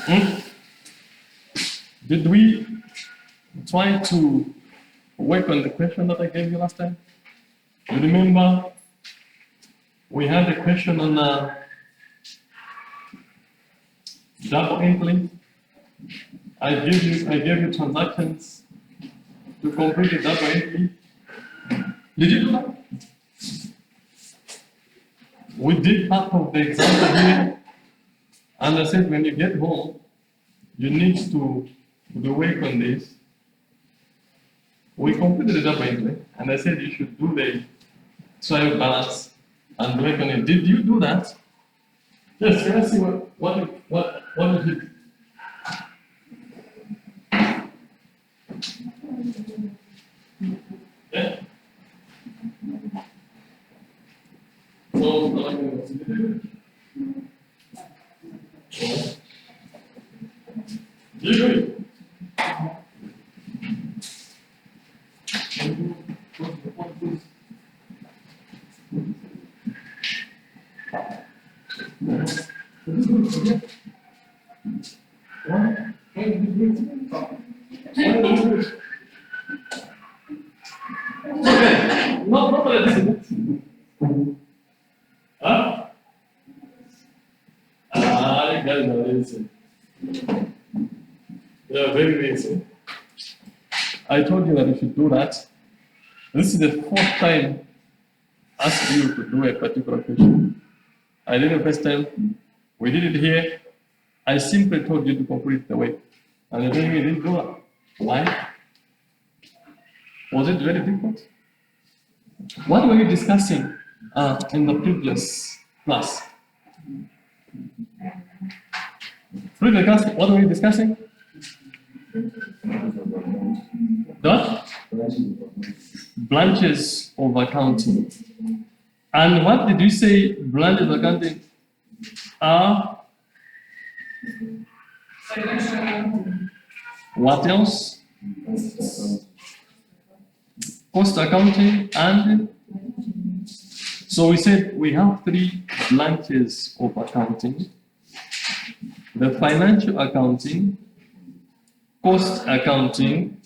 Hmm? Did we try to work on the question that I gave you last time? You remember we had a question on double entry. I gave you transactions to complete the double entry. Did you do that? We did part of the example here, and I said when you get home, you need to work on this. We completed the double entry, and I said you should do the trial balance and work on it. Did you do that? Yes, can I see what you did? Yeah. So, you agree? Okay. No, nobody did it. Huh? You guys are lazy. You are very lazy. I told you that you should do that. This is the fourth time I asked you to do a particular question. I did it the first time. We did it here. I simply told you to complete the work. And you didn't do that. Why? Was it very difficult? What were you discussing in the previous class? Previous class, what were you discussing? What? Branches of accounting. And what did you say branches of accounting are? What else? Cost accounting and so we said we have three branches of accounting: the financial accounting, cost accounting,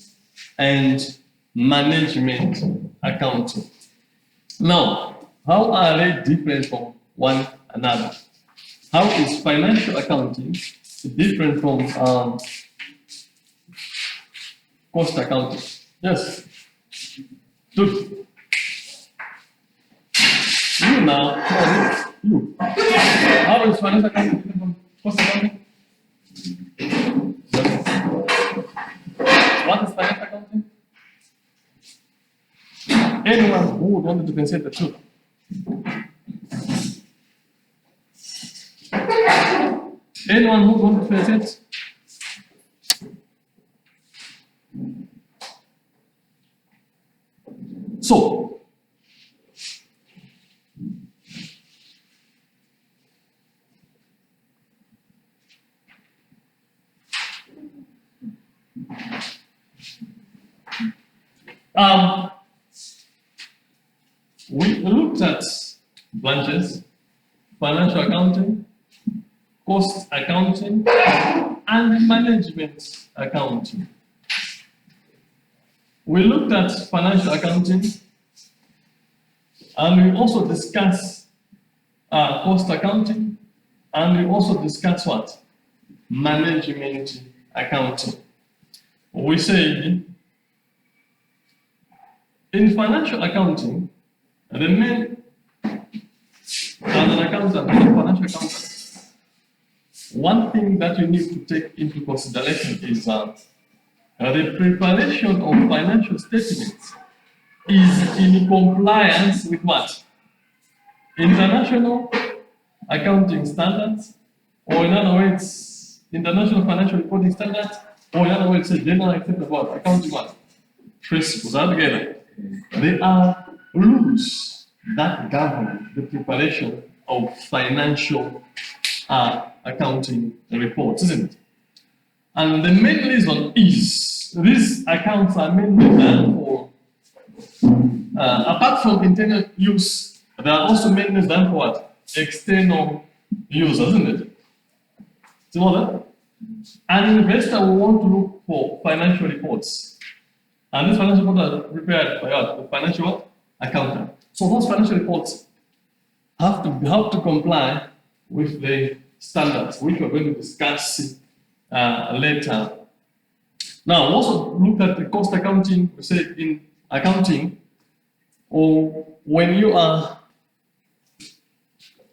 and management accounting. Now, how are they different from one another? How is financial accounting different from cost accounting? Yes. Good. You now, you. How is financial accounting different from cost accounting? What is financial accounting? Anyone who would want to differentiate the two? Anyone who would want to differentiate? So, we looked at branches, financial accounting, cost accounting, and management accounting. We looked at financial accounting, and we also discussed cost accounting, and we also discussed what? Management accounting. We say in financial accounting, the main as an accountant, as a financial accountant, one thing that you need to take into consideration is the preparation of financial statements is in compliance with what? International accounting standards, or in other words, international financial reporting standards, or in other words, general accepted what? Accounting what? Principles are together. There are rules that govern the preparation of financial accounting reports, isn't it? And the main reason is these accounts are mainly done for, apart from internal use, they are also mainly done for what? External use, isn't it? See all that? An investor will want to look for financial reports. And these financial reports are prepared by the financial accountant. So those financial reports have to comply with the standards, which we're going to discuss later. Now, also look at the cost accounting. We say in accounting, or when you are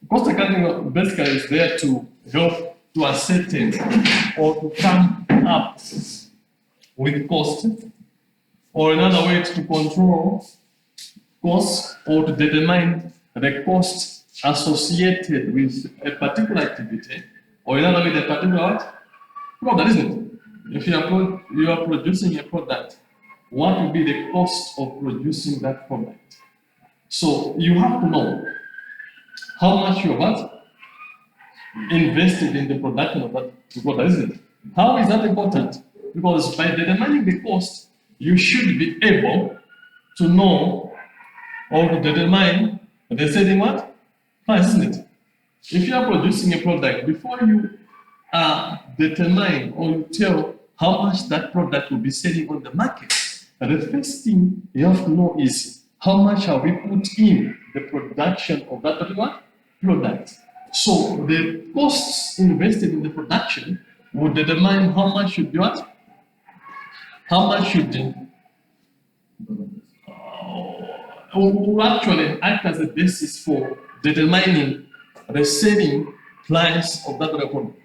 cost accounting basically is there to help to ascertain or to come up with cost, or another way to control costs or to determine the costs associated with a particular activity, or another way, the particular product, isn't it? If you are producing a product, what will be the cost of producing that product? So you have to know how much you have invested in the production of that product, isn't it? How is that important? Because by determining the cost, you should be able to know or to determine the selling what? Price, isn't it? If you are producing a product, before you determine or you tell how much that product will be selling on the market, the first thing you have to know is how much have we put in the production of that particular product. So the costs invested in the production will determine how much should be what? How much should will actually act as a basis for determining the selling price of that product.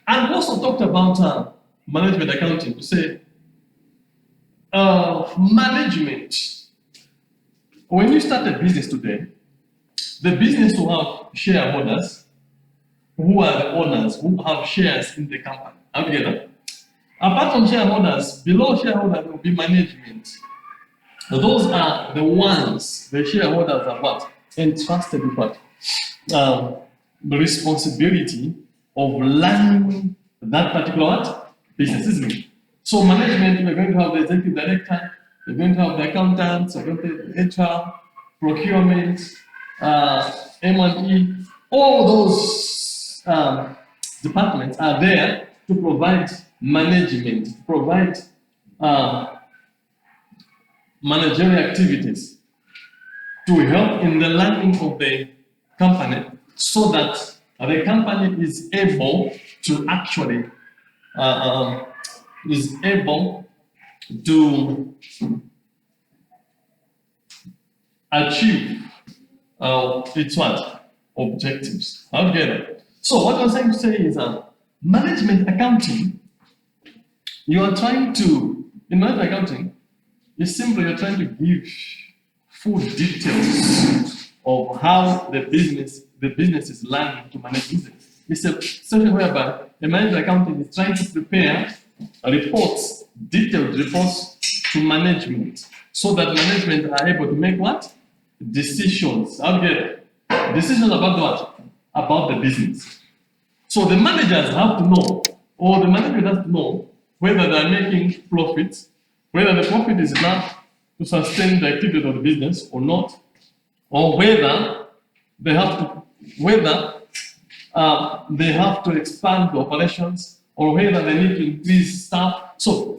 And we also talked about management accounting to say management. When you start a business today, the business will have shareholders who are the owners who have shares in the company. Together. Apart from shareholders, below shareholders will be management. Those are the ones the shareholders are what? Entrusted with what? The responsibility of running that particular business, isn't it? So management, we're going to have the executive director, we're going to have the accountants, we're going to have the HR, procurement, M&E, all those departments are there to provide management, to provide managerial activities to help in the running of the company so that the company is able to actually is able to achieve its what? Objectives. Okay. So what I'm trying to say is management accounting, you are trying to, in management accounting, it's simply you're trying to give full details of how the business is learning to manage business. It's a situation whereby the management accounting is trying to prepare reports, detailed reports to management, so that management are able to make what? Decisions. Okay. Decisions about what? About the business. So the managers have to know, or the management has to know whether they are making profits, whether the profit is enough to sustain the activity of the business or not, or whether they have to expand the operations, or whether they need to increase staff. So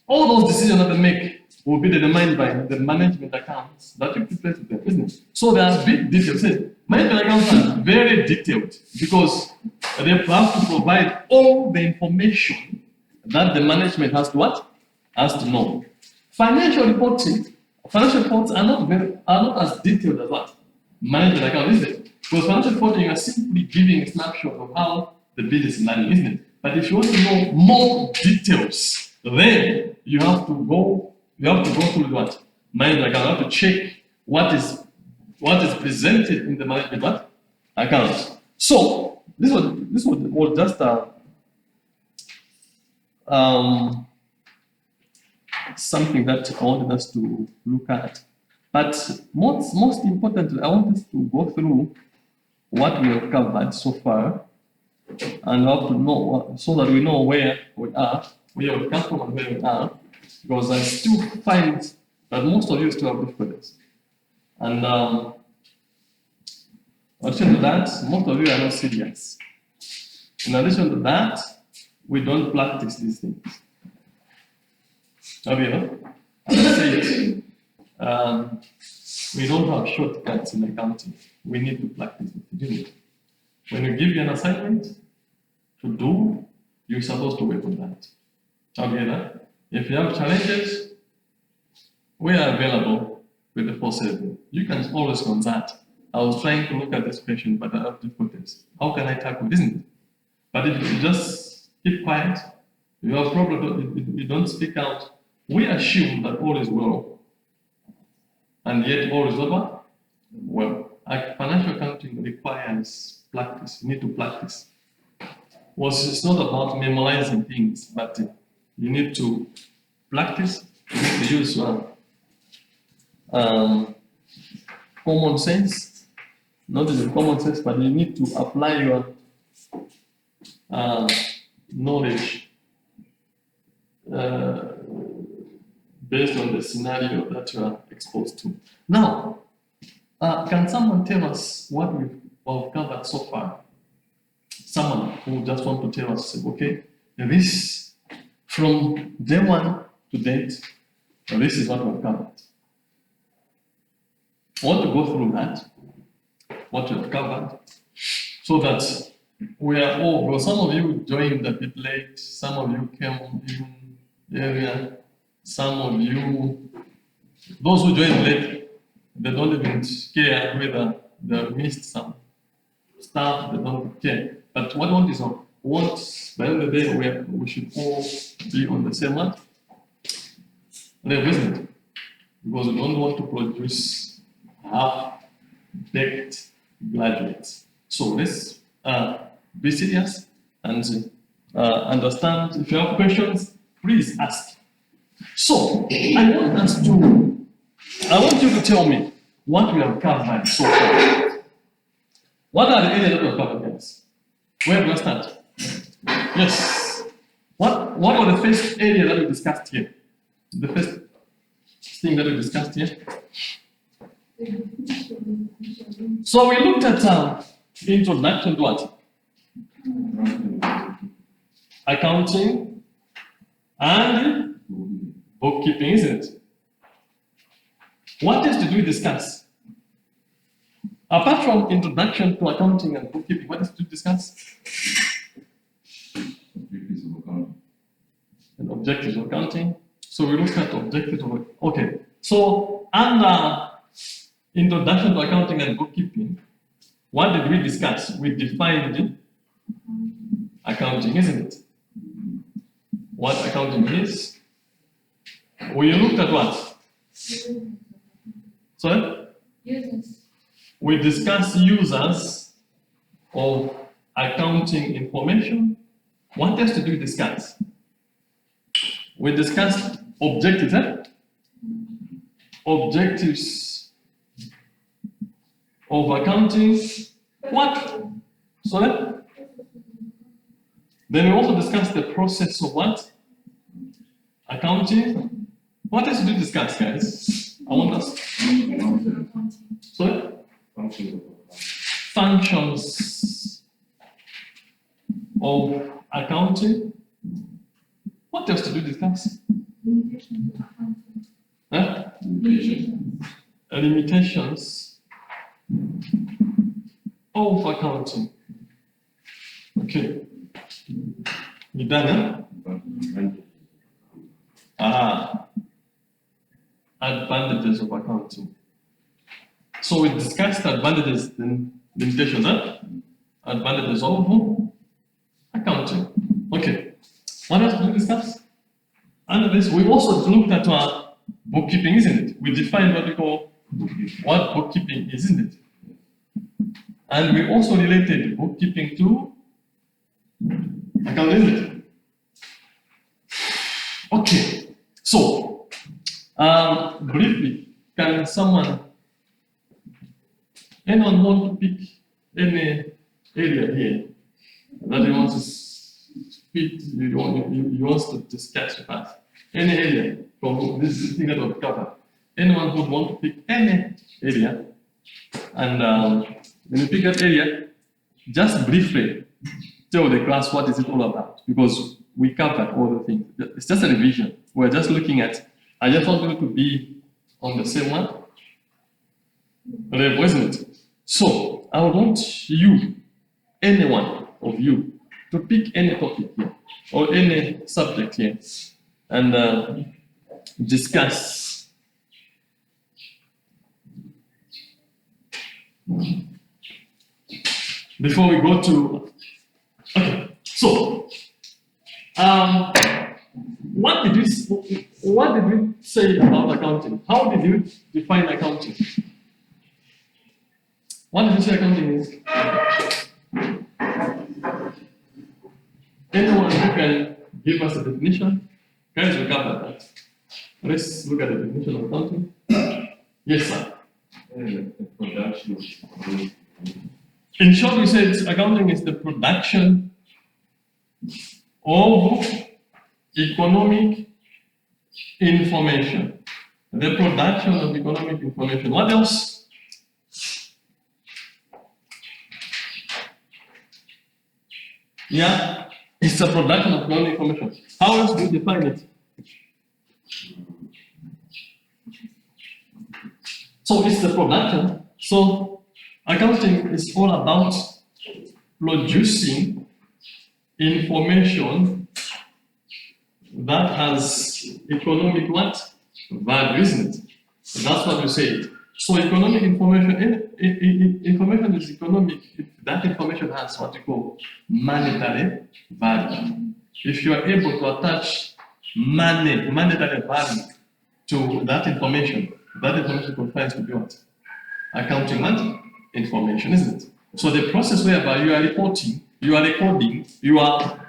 all those decisions that they make will be determined by the management accounts that you prepare to their business. So there are big details. Management accounts are very detailed because they have to provide all the information that the management has to what? Has to know. Financial reports are not as detailed as what? Management account, isn't it? Because financial reporting, you are simply giving a snapshot of how the business is running, isn't it? But if you want to know more details, then you have to go through what? Management account. You have to check what is presented in the management account. So this was just something that I wanted us to look at. But most importantly, I want us to go through what we have covered so far, and how to know so that we know where we are, where we come from, and where we are. Because I still find that most of you still have difficulties. And in addition to that, most of you are not serious. In addition to that, we don't practice these things. However, as I said, we don't have shortcuts in accounting. We need to practice it. When you give you an assignment to do, you're supposed to work on that. However, if you have challenges, we are available with the 4-7. You can always consult. I was trying to look at this question, but I have difficulties. How can I tackle it, isn't it? But if you just keep quiet, you have problem, you don't speak out, we assume that all is well. And yet all is over? Well, financial accounting requires practice. You need to practice. Well, it's not about memorizing things, but you need to practice. You need to use common sense. Not even common sense, but you need to apply your knowledge based on the scenario that you are exposed to. Now, can someone tell us what we've covered so far? Someone who just want to tell us, okay, this from day 1 to date, this is what we've covered. I want to go through that, what we've covered, so that we are all, well, some of you joined a bit late, some of you came in earlier, some of you, those who joined late, they don't even care whether they missed some stuff, they don't care. But what I want is, by the end of the day, we should all be on the same level, isn't it? Because we don't want to produce half-baked graduates. So let's be serious and understand. If you have questions, please ask. So I want you to tell me what we have covered so far. What are the areas that we have covered, guys? Where do I start? Yes. What were the first area that we discussed here? The first thing that we discussed here? So we looked at introduction to what? Accounting and bookkeeping, isn't it? What else did we discuss? Apart from introduction to accounting and bookkeeping, what else did we discuss? And objectives of accounting. So we looked at objectives of, okay. So under introduction to accounting and bookkeeping, what did we discuss? We defined accounting, isn't it? What accounting is. We looked at what? Sorry? Users. We discussed users of accounting information. What else did we discuss? We discussed objectives, Objectives of accounting. What? Sorry? Then we also discussed the process of what? Accounting. What else did we discuss, guys? I want us. Sorry? Functions of accounting. What else did we discuss? Limitations of accounting. Okay. You done, advantages of accounting. So we discussed advantages and limitations, advantages of accounting. Okay. What else did we discuss? Under this, we also looked at our bookkeeping, isn't it? We defined what we call what bookkeeping is, isn't it? And we also related bookkeeping to accounting, isn't it? Okay. So, briefly, can anyone want to pick any area here that he wants to speak, you want to discuss with us? Any area from this thing that we've covered? Anyone would want to pick any area? And when you pick that area, just briefly tell the class what is it all about, because we covered all the things. It's just a revision. We're just looking at, I just want you to be on the same one level, isn't it? So I would want you, any one of you, to pick any topic here or any subject here and discuss. Before we go to, okay, so what did we say about accounting? How did you define accounting? What did you say accounting is? Anyone who can give us a definition? Guys, we covered that. Let's look at the definition of accounting. Yes, sir. Production. In short, we said accounting is the production of economic information. The production of economic information. What else? Yeah, it's a production of economic information. How else do you define it? So it's the production. So accounting is all about producing information that has economic what? Value, isn't it? That's what you say. So economic information, information is economic if that information has what you call monetary value. If you are able to attach monetary value to that information qualifies to be what? Accounting and information, isn't it? So the process whereby you are reporting, you are recording, you are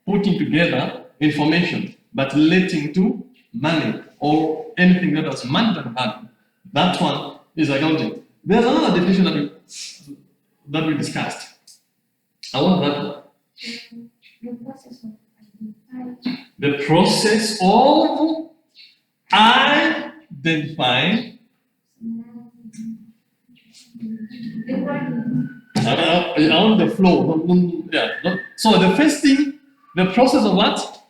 putting together information, but relating to money or anything that has monetary value, that one is accounting. There's another definition that we discussed. I want that one. The process of identifying on the floor. Yeah. So the first thing, the process of what?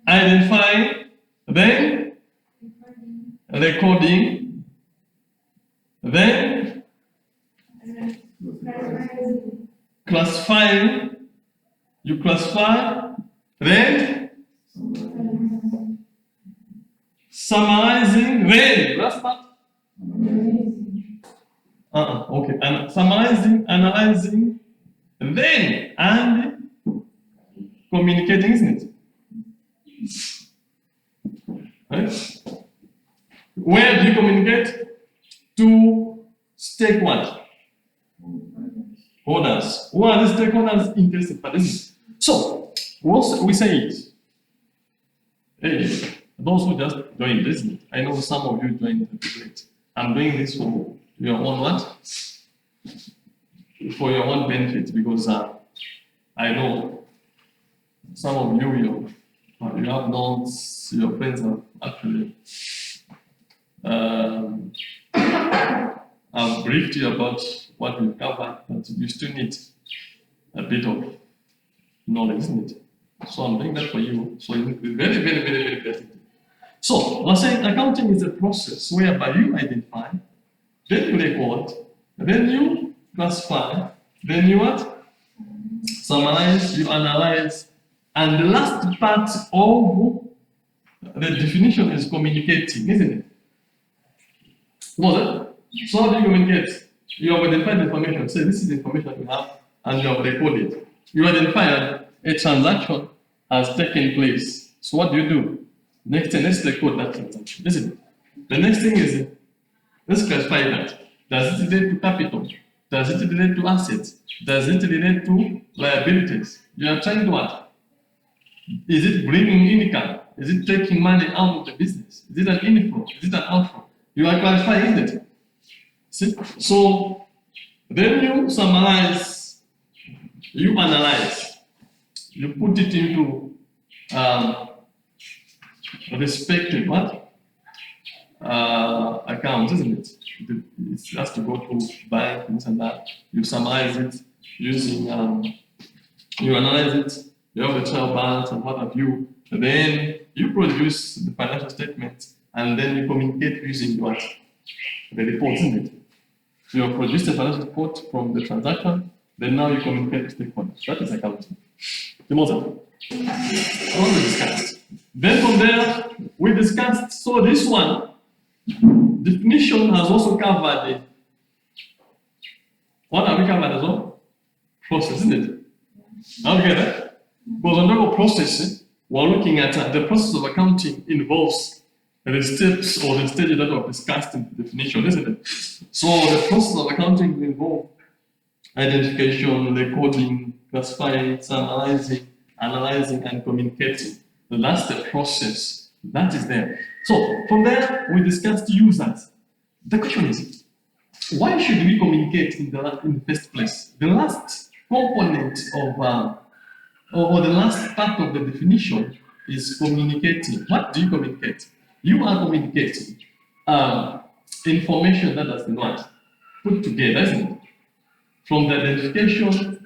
Identifying, then recording, then classifying. You classify, then summarizing, then last part. Okay, and summarizing, analyzing, then and communicating, isn't it? Right? Where do you communicate? To stakeholders. Who are the stakeholders? Interested parties. So, once we say it, hey, those who just joined this, I know some of you joined it. I'm doing this for your own what? For your own benefit, because I know some of you, you have notes, your friends have actually I've briefed you about what we've covered, but you still need a bit of knowledge, isn't it? So I'm doing that for you. So it's very, very, very, very important. So we're saying accounting is a process whereby you identify, then you record, then you classify, then you what? Summarize, you analyze, and the last part of the definition is communicating, isn't it? Was it? So how do you communicate? You have identified information. Say this is the information you have, and you have recorded. You identify a transaction has taken place. So what do? Next thing, let's record that transaction, isn't it? The next thing is let's classify that. Does it relate to capital? Does it relate to assets? Does it relate to liabilities? You are trying to what? Is it bringing income? Is it taking money out of the business? Is it an inflow? Is it an outflow? You are clarifying, isn't it? See? So then you summarize, you analyze, you put it into respective what? Accounts, isn't it? It has to go to bank, this and that. You summarize it using You analyze it, you have the trial balance and what have you, and then you produce the financial statement, and then you communicate using what? The report, isn't it? You have produced a financial report from the transaction, then now you communicate to stakeholders. That is accounting. The model. What we discussed. Then from there, we discussed, so this one, definition has also covered it. What have we covered as well? Process, isn't it? Okay, that? Because under process, we're looking at the process of accounting involves the steps or the stages that were discussed in the definition, isn't it? So the process of accounting involves identification, recording, classifying, summarizing, analyzing, and communicating. That's the process that is there. So from there, we discussed users. The question is, why should we communicate in the first place? The last component of, or the last part of the definition is communicating. What do you communicate? You are communicating information that has been what? Put together, isn't it? From the identification,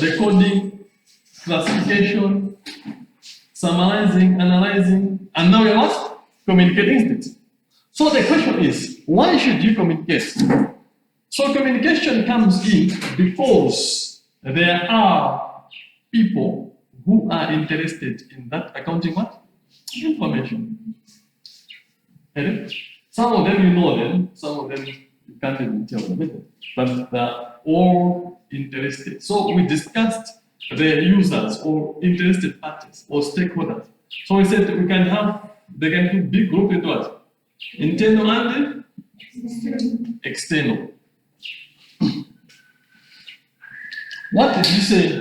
recording, classification, summarizing, analyzing, and now you're what? Communicating, isn't it? So the question is, why should you communicate? So communication comes in because there are people who are interested in that accounting what? Information. And some of them you know them, some of them you can't even tell them, but they're all interested. So we discussed the users or interested parties or stakeholders. So we said we can have, they can be grouped into what? Internal and external. What did you say?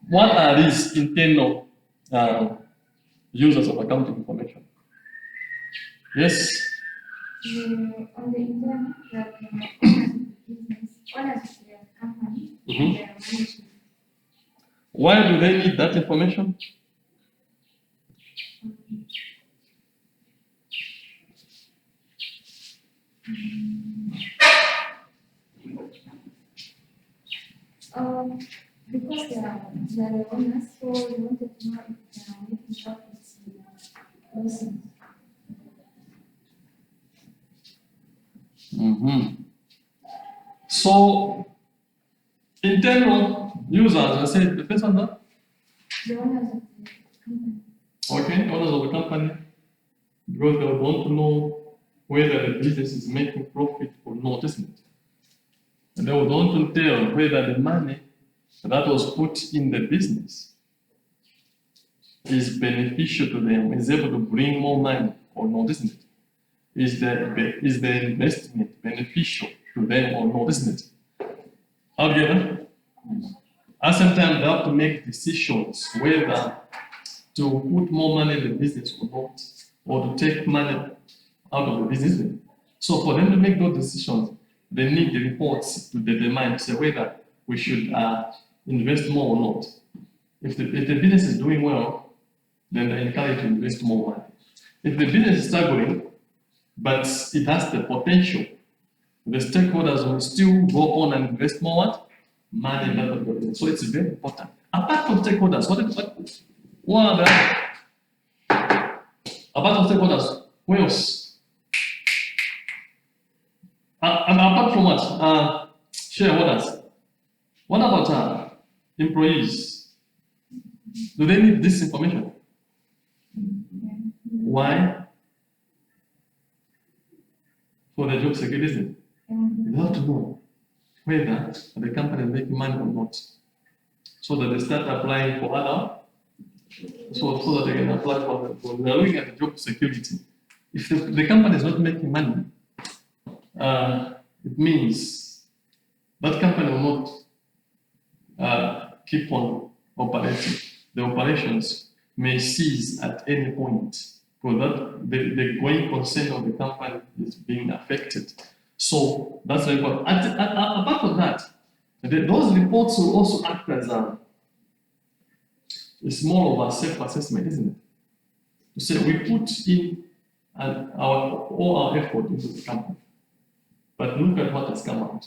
What are these internal users of accounting information? Yes? On the internet, business, owners of the company, their management. Why do they need that information? Because they are the owners, so they wanted to know if they are making profits in the losses. So, internal users, I said, the first one, that? The owners of the company. Okay, owners of the company, because they would want to know whether the business is making profit or not, isn't it? And they would want to tell whether the money that was put in the business is beneficial to them, is able to bring more money or not, isn't it? Is the investment beneficial to them or not, isn't it? Altogether, at the same time, they have to make decisions whether to put more money in the business or not, or to take money out of the business. So for them to make those decisions, they need the reports to determine, say, whether we should invest more or not. If the business is doing well, then they encourage to invest more money. If the business is struggling, but it has the potential, the stakeholders will still go on and invest more money in that business. So it's very important. Apart from stakeholders, what are the apart from stakeholders, what else? Apart from what? Shareholders. What about employees? Do they need this information? Why? For the job security, isn't it? They have to know whether the company is making money or not, so that they start applying for other, so that they can apply for they are looking at the job security. If the company is not making money, it means that company will not keep on operating. The operations may cease at any point, because that the going concern of the company is being affected. So that's very important. Apart from that, those reports will also act as it's more of a self-assessment, isn't it? To say we put in all our effort into the company, but look at what has come out.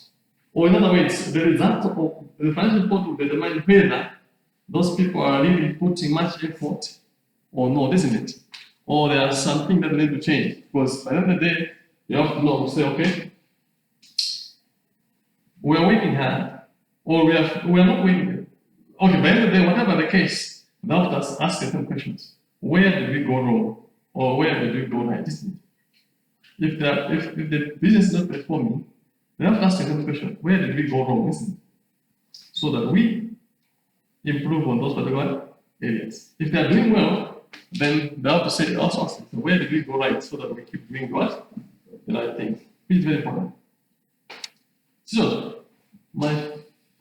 Or in other words, the result of the financial report will determine whether those people are really putting much effort or not, isn't it? Or there are something that need to change. Because by the end of the day, you have to know, say, okay, we are working hard, or we are not working. Okay, by the end of the day, whatever the case, they have to ask certain questions. Where did we go wrong? Or where did we go right? Isn't it? If the business is not performing, they have to ask certain questions. Where did we go wrong? Isn't it? So that we improve on those particular areas. If they are doing well, then they have to say also ask, where did we go right, so that we keep doing what? The right thing. It's very important. So,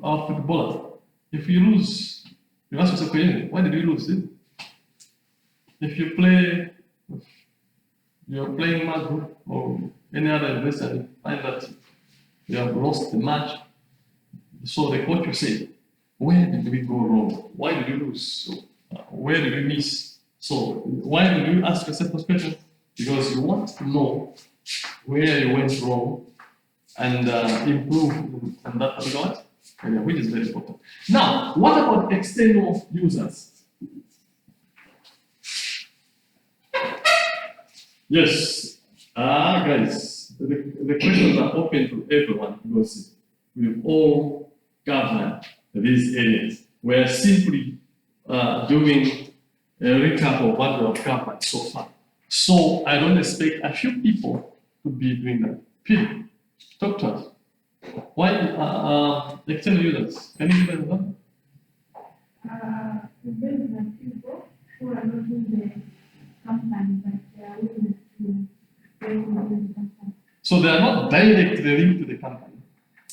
our footballer, if you lose, you ask yourself, why did you lose it? If you play, you're playing Madhu or any other investor, and find that you have lost the match, so the coach will say, where did we go wrong? Why did we lose? Where did we miss? So why did you ask yourself those questions? Because you want to know where you went wrong and improve on that particular area, which is very important. Now, what about external users? Yes, guys, the questions are open to everyone because we all govern these areas. We're simply doing a recap of what we have covered so far. So I don't expect a few people to be doing that. Phil, talk to us. Why external users? Can you give an example? There are people who are not in the company, but they are willing to pay in the company. So they are not directly linked to the company,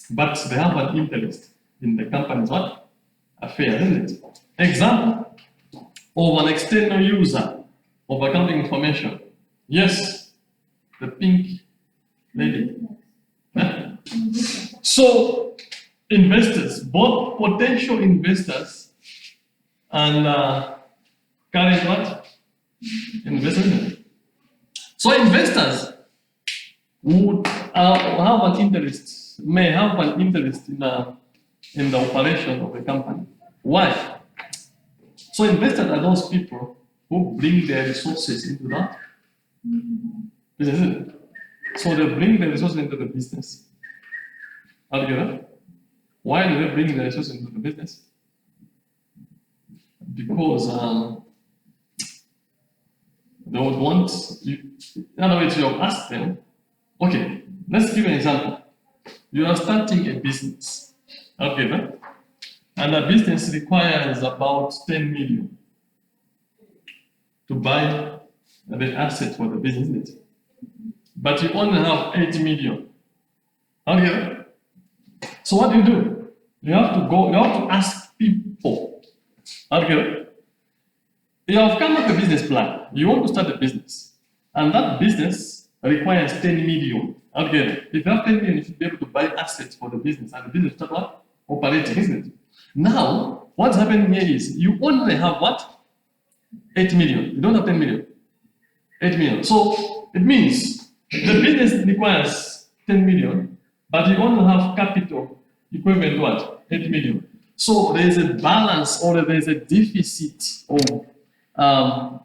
but they have an interest in the company's what? Affairs, isn't it? Example of an external user of accounting information. Yes, the pink lady. Huh? So investors, both potential investors and current what? Investors. So investors would have an interest, may have an interest in the operation of the company. Why? So investors are those people who bring their resources into that business, isn't it? So they bring the resources into the business. Are you get that? Why do they bring the resources into the business? Because they would want you, in other words, you have asked them, okay, let's give an example. You are starting a business. Okay, right? And the business requires about 10 million to buy the asset for the business, isn't it? But you only have 8 million. Okay. So what do? You have to ask people. Okay. You have come up with a business plan. You want to start a business. And that business requires 10 million. Okay. If you have 10 million, you should be able to buy assets for the business. And the business start what? Operating, isn't it? Now, what's happening here is you only have what? 8 million. You don't have 10 million. 8 million. So it means the business requires 10 million, but you only have capital equivalent to what? 8 million. So there is a balance or there is a deficit of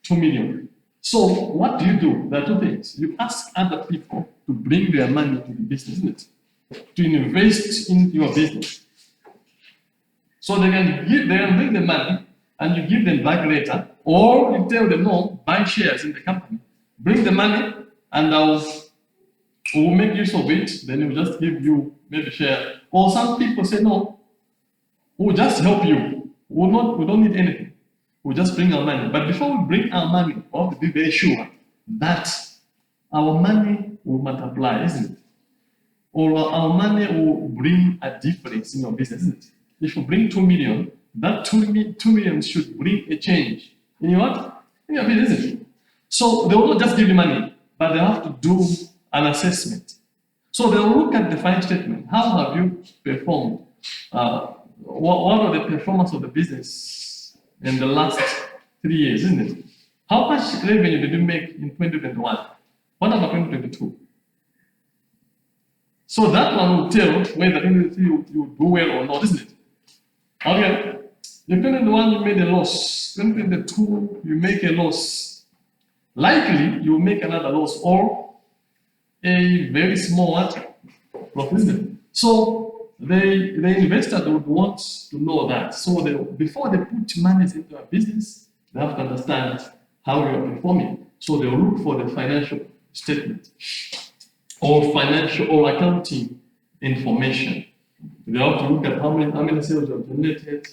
2 million. So what do? There are two things. You ask other people to bring their money to the business, isn't it? To invest in your business. So they can bring the money and you give them back later, or you tell them, no, buy shares in the company. Bring the money and we'll make use of it, then we'll just give you maybe share. Or some people say, no, we'll just help you. We don't need anything. We'll just bring our money. But before we bring our money, we have to be very sure that our money will multiply, isn't it? Or our money will bring a difference in your business, isn't it? If you bring 2 million, that 2 million should bring a change in your what? In your business, isn't it? So they will not just give you money, but they have to do an assessment. So they will look at the financial statement. How have you performed? What are the performance of the business in the last 3 years, isn't it? How much revenue did you make in 2021? What about 2022? So that one will tell whether you do well or not, isn't it? Okay. Depending on the one you made a loss, depending on the two you make a loss, likely you will make another loss or a very small profit, isn't it? So the investor would want to know that. So before they put money into a business, they have to understand how you are performing. So they will look for the financial statement or financial or accounting information. They have to look at how many sales you have generated,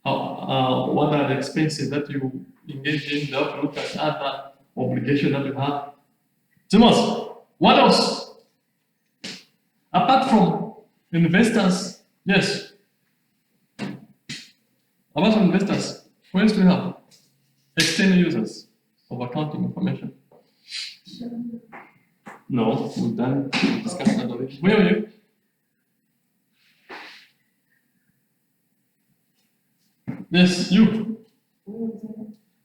what are the expenses that you engage in. They have to look at other obligations that you have. Timos, what else? Apart from investors, yes. Apart from investors, who else do we have? External users of accounting information. No, we've done discussed that already. Where are you? Yes, you.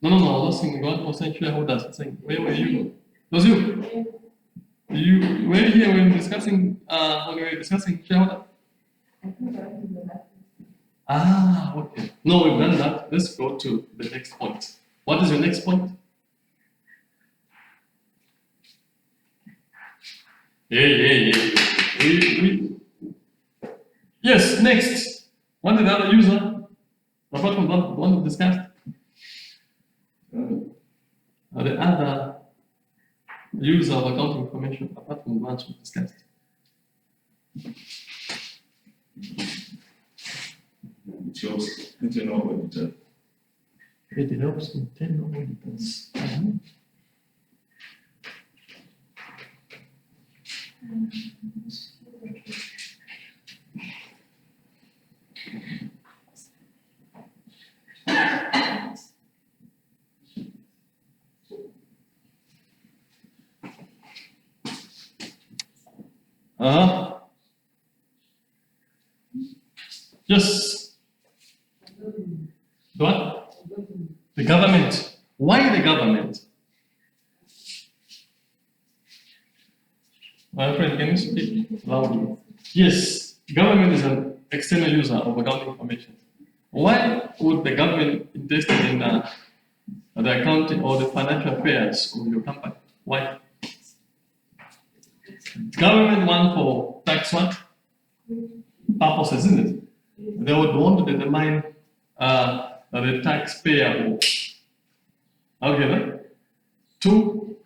No, I was asking God was saying shareholders. Saying, where were you? It was you. You were here when discussing when we were discussing shareholder? Okay. No, we've done that. Let's go to the next point. What is your next point? Yeah. Yes, next. What is the other user? Apart from the one we discussed? The other user of accounting information, apart from the ones we discussed. It shows internal auditor. It helps internal auditors. Yes. What? The government. Why the government? My friend, can you speak loudly? Yes, government is an external user of accounting information. Why would the government invest in the accounting or the financial affairs of your company? Why? Government one for tax what? Purposes, isn't it? They would want to determine the taxpayer will. Okay, two.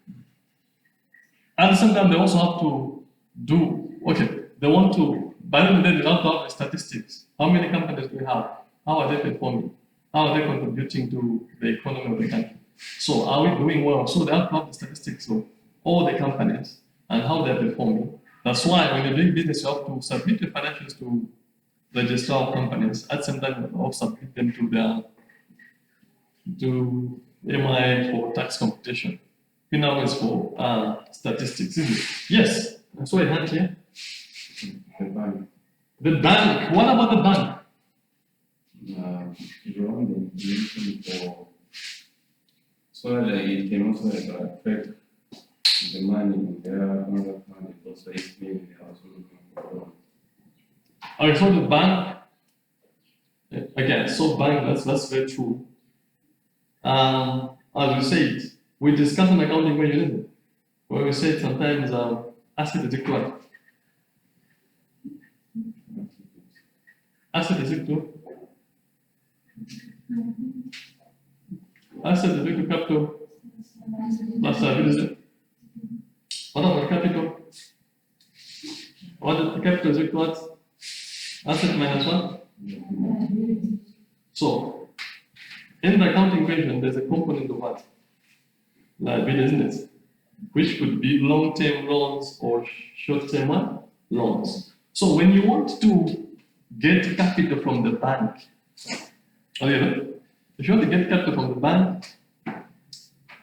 At the same time, they also have to do, they want to, by the way, they have to have the statistics. How many companies do we have? How are they performing? How are they contributing to the economy of the country? So are we doing well? So they have to have the statistics of all the companies and how they're performing. That's why when you're doing business, you have to submit your financials to the registrar of companies. At the same time, you also submit them to MI for tax computation. Now is for statistics, isn't it? Yes. I saw a hand here. The bank. The bank. What about the bank? You run the information for so that it can also affect the money in their other fund. It also is maybe they are also looking for loan. Okay, so the bank. Again, so bank. That's very true. As we said, we discuss an accounting question, where we say sometimes asset is equal to asset is equal to asset is equal to capital plus liability. What about capital? What is the capital is equal to asset minus what? So in the accounting equation, there's a component of what? Liability, isn't it? Which could be long-term loans or short-term loans. So when you want to get capital from the bank, if you want to get capital from the bank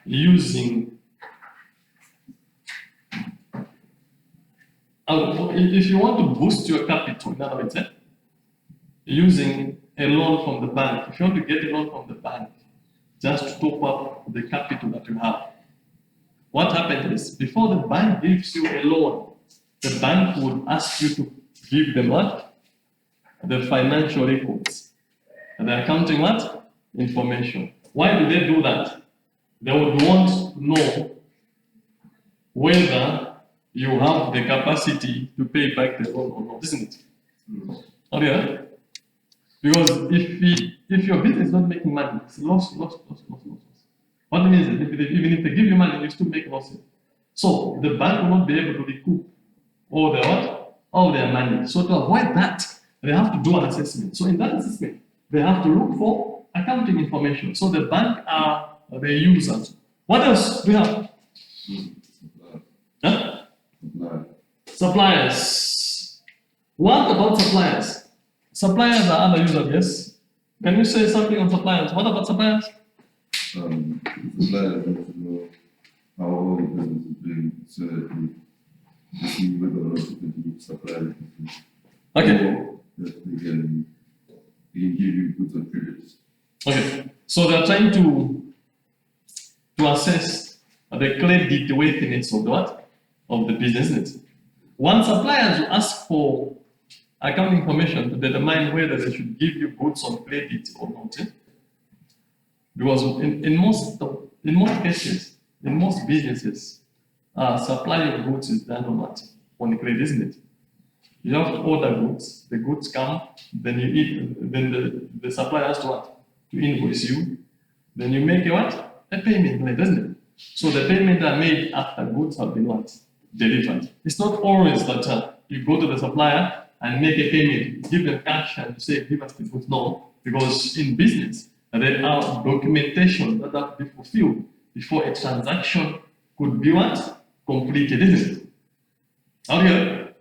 using, if you want to boost your capital, in other words, using a loan from the bank, if you want to get a loan from the bank, just to top up the capital that you have. What happens is, before the bank gives you a loan, the bank would ask you to give them what? The financial records. And the accounting what? Information. Why do they do that? They would want to know whether you have the capacity to pay back the loan or not, isn't it? Okay? Because if your business is not making money, it's loss. What it means is even if they give you money, you still make losses. So the bank will not be able to recoup all their what? All their money. So to avoid that, they have to do an assessment. So in that assessment, they have to look for accounting information. So the bank are the users. What else do we have? Huh? Suppliers. What about suppliers? Suppliers are other users, yes? Can you say something on suppliers? What about suppliers? Suppliers want to know how all the business is doing so that they see whether or not they can do supply. Okay. Or that they can give you goods and credits. Okay. So they're trying to assess the credit worthiness of the what? Of the business, isn't it? One suppliers will ask for accounting information to determine whether they should give you goods on credit or not. Because in most cases, in most businesses, supply of goods is done on what? On credit, isn't it? You have to order goods, the goods come, then you eat, then the supplier has to what? To invoice you, then you make a what? A payment, doesn't it? So the payment are made after goods have been what? Delivered. It's not always that you go to the supplier and make a payment, give them cash and say, give us the goods. No, because in business, there are documentation that have to be fulfilled before a transaction could be what? Completed, isn't it? Okay.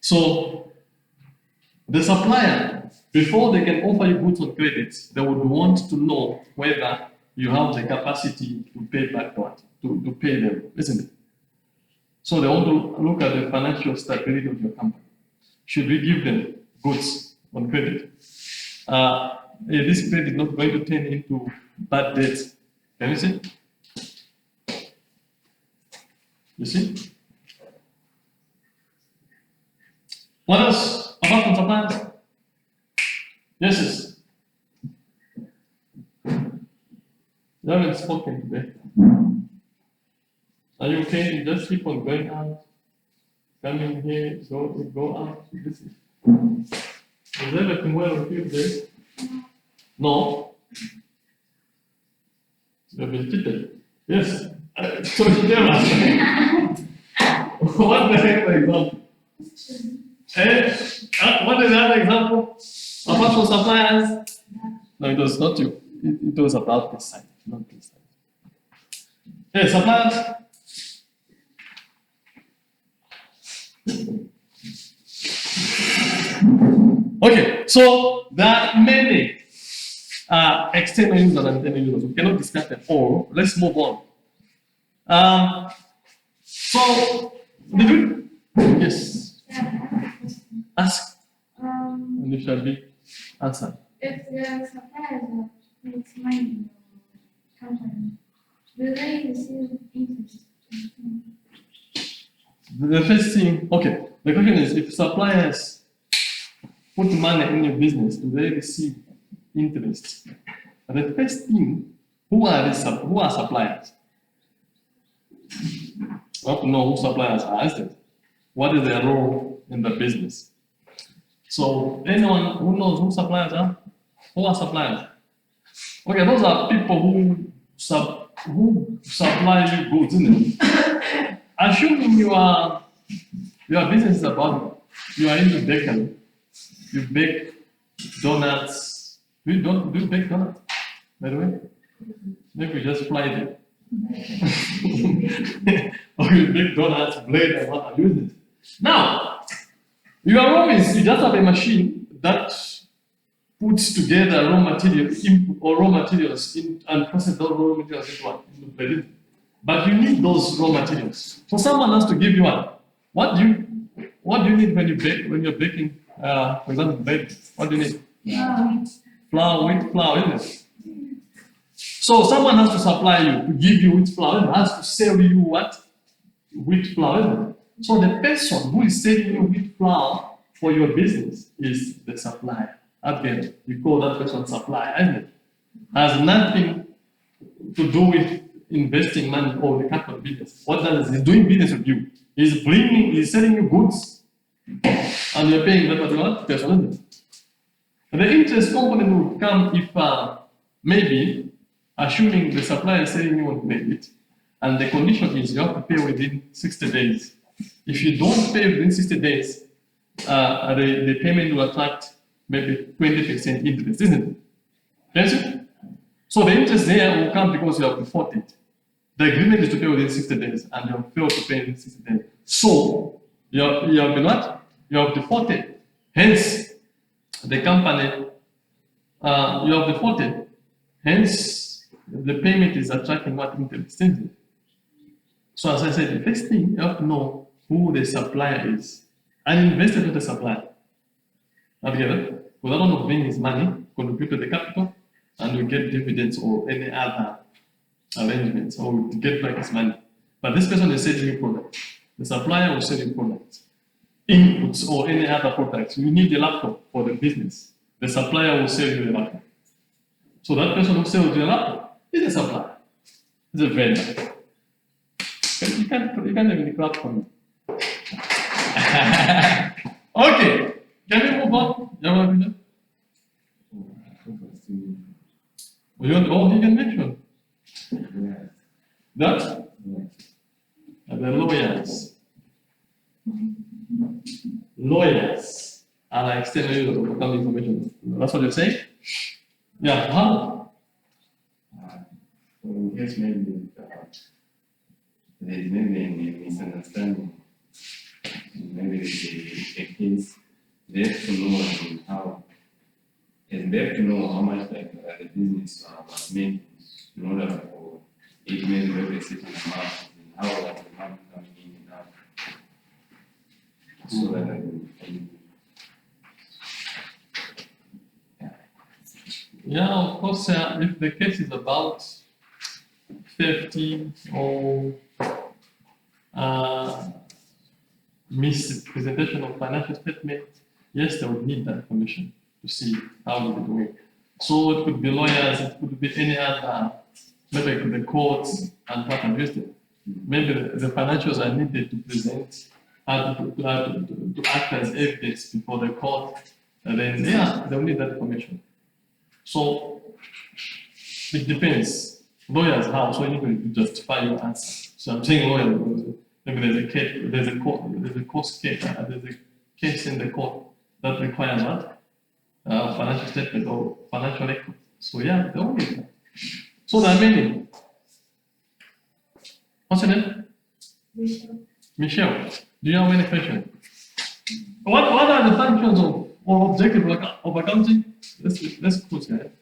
So, the supplier, before they can offer you goods on credit, they would want to know whether you have the capacity to pay back what? To pay them, isn't it? So they want to look at the financial stability of your company. Should we give them goods on credit? This credit is not going to turn into bad debt. Can you see? You see? What else apart from suppliers? Yes. You haven't spoken today. Are you okay? You just keep on going out, coming here, go out. Is everything well with you today? No? You have been cheated. Yes. So tell us. What the heck for example? What is the other example? Apart from suppliers? No, it was not you. It was about this side, not this side. Hey, suppliers? Okay, so there are many external users and internal users. We cannot discuss them all. Let's move on. So, did you? Yes. Yeah, I have a question. Ask, Um, and you shall be answered. if the suppliers are puts money in your company, do they receive interest? The first thing, okay, the question is if suppliers put money in your business, do they receive interest? And the first thing, who are suppliers? You have to know who suppliers are, isn't it? What is their role in the business? So anyone who knows who suppliers are? Who are suppliers? Okay, those are people who supply you goods, isn't it? Assuming your business is about, you are into bakery, you bake donuts. Do you bake donuts, by the way? Maybe you just fly them. Or you bake donuts, blade, and what are using it. Now, your role is you just have a machine that puts together raw materials, input or raw materials and process those raw materials into what? Into bread. But you need those raw materials. So someone has to give you one. What do you need when you bake? When you're baking, for example, bread? What do you need? Flour, wheat flour, isn't it? So someone has to supply you, to give you wheat flour, and has to sell you what? wheat flour, isn't it? So the person who is selling you wheat flour for your business is the supplier. Again, you call that person supplier, isn't it? Has nothing to do with investing money or the capital business. What that is, he's doing business with you. He's selling you goods, and you're paying that particular person, isn't it? And the interest component will come if maybe, assuming the supplier is selling you on credit, and the condition is you have to pay within 60 days. If you don't pay within 60 days, the payment will attract maybe 20% interest, isn't it? Yes? So the interest there will come because you have defaulted. The agreement is to pay within 60 days, and you have failed to pay within 60 days. So you have been what? You have defaulted. Hence, the company, you have defaulted. Hence, the payment is attracting what interest, isn't it? So as I said, the first thing, you have to know who the supplier is. An investor to the supplier. Together, because I don't know bring his money, contribute to the capital, and we get dividends or any other arrangements, or we get back his money. But this person is selling you product. The supplier will sell you products, inputs, or any other products. You need a laptop for the business. The supplier will sell you the laptop. So that person who sells you the laptop is a supplier. It's a vendor. You can't even clap for me. Okay, can we move on? You have a video? You want all you can mention? That? And the lawyers. Lawyers are external users of account information. That's what you're saying? Yeah, how? In case maybe there's maybe a misunderstanding, maybe there's a case, they have to know how, and they have to know how much like the business was making in order for it maybe to a certain amount, and how that amount coming in and out, so that I can. Yeah, of course, if the case is about 50 or misrepresentation of financial statement, yes, they would need that information to see how they're doing. So it could be lawyers, it could be any other, maybe it could be courts and what have you. Maybe the financials are needed to present, to act as evidence before the court, and then yeah, they'll need that information. So it depends. Lawyers how, so you can justify your answer. So I'm saying lawyer because maybe there's a case, there's a case in the court that requires what? Financial statement or financial record. So yeah, they all need that. So there are many. What's your name? Michelle. Do you have any questions? What are the functions or objectives of accounting? Let's put that.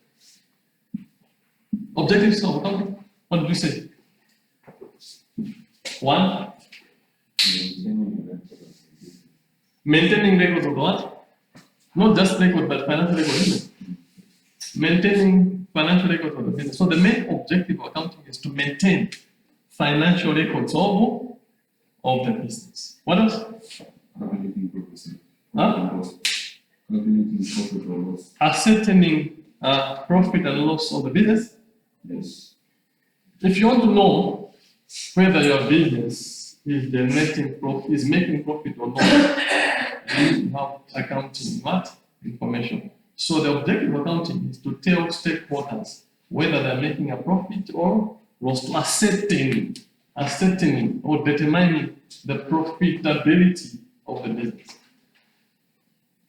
Objectives of accounting? What did you say? One, maintaining records of what? Not just record, but financial record, isn't it? Maintaining financial records of the business. So the main objective of accounting is to maintain financial records of the business. What else? Calculating profit. Huh? Calculating profit or loss. Ascertaining profit and loss of the business. Yes. If you want to know whether your business is making profit or not, you need to have accounting information. So the objective of accounting is to tell stakeholders whether they're making a profit or loss, to ascertaining or determining the profitability of the business.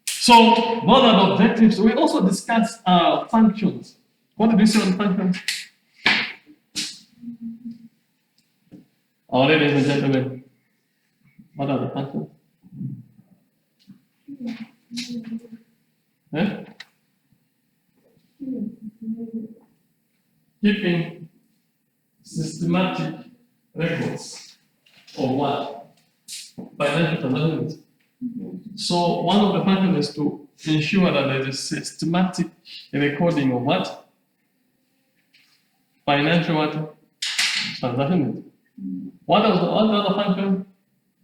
So those are the objectives. We also discussed functions. What did we say on functions? Ladies and gentlemen, what are the functions? Eh? Keeping systematic records of what? Financial transactions. So one of the functions is to ensure that there is a systematic recording of what? Financial transactions. What else? What other function?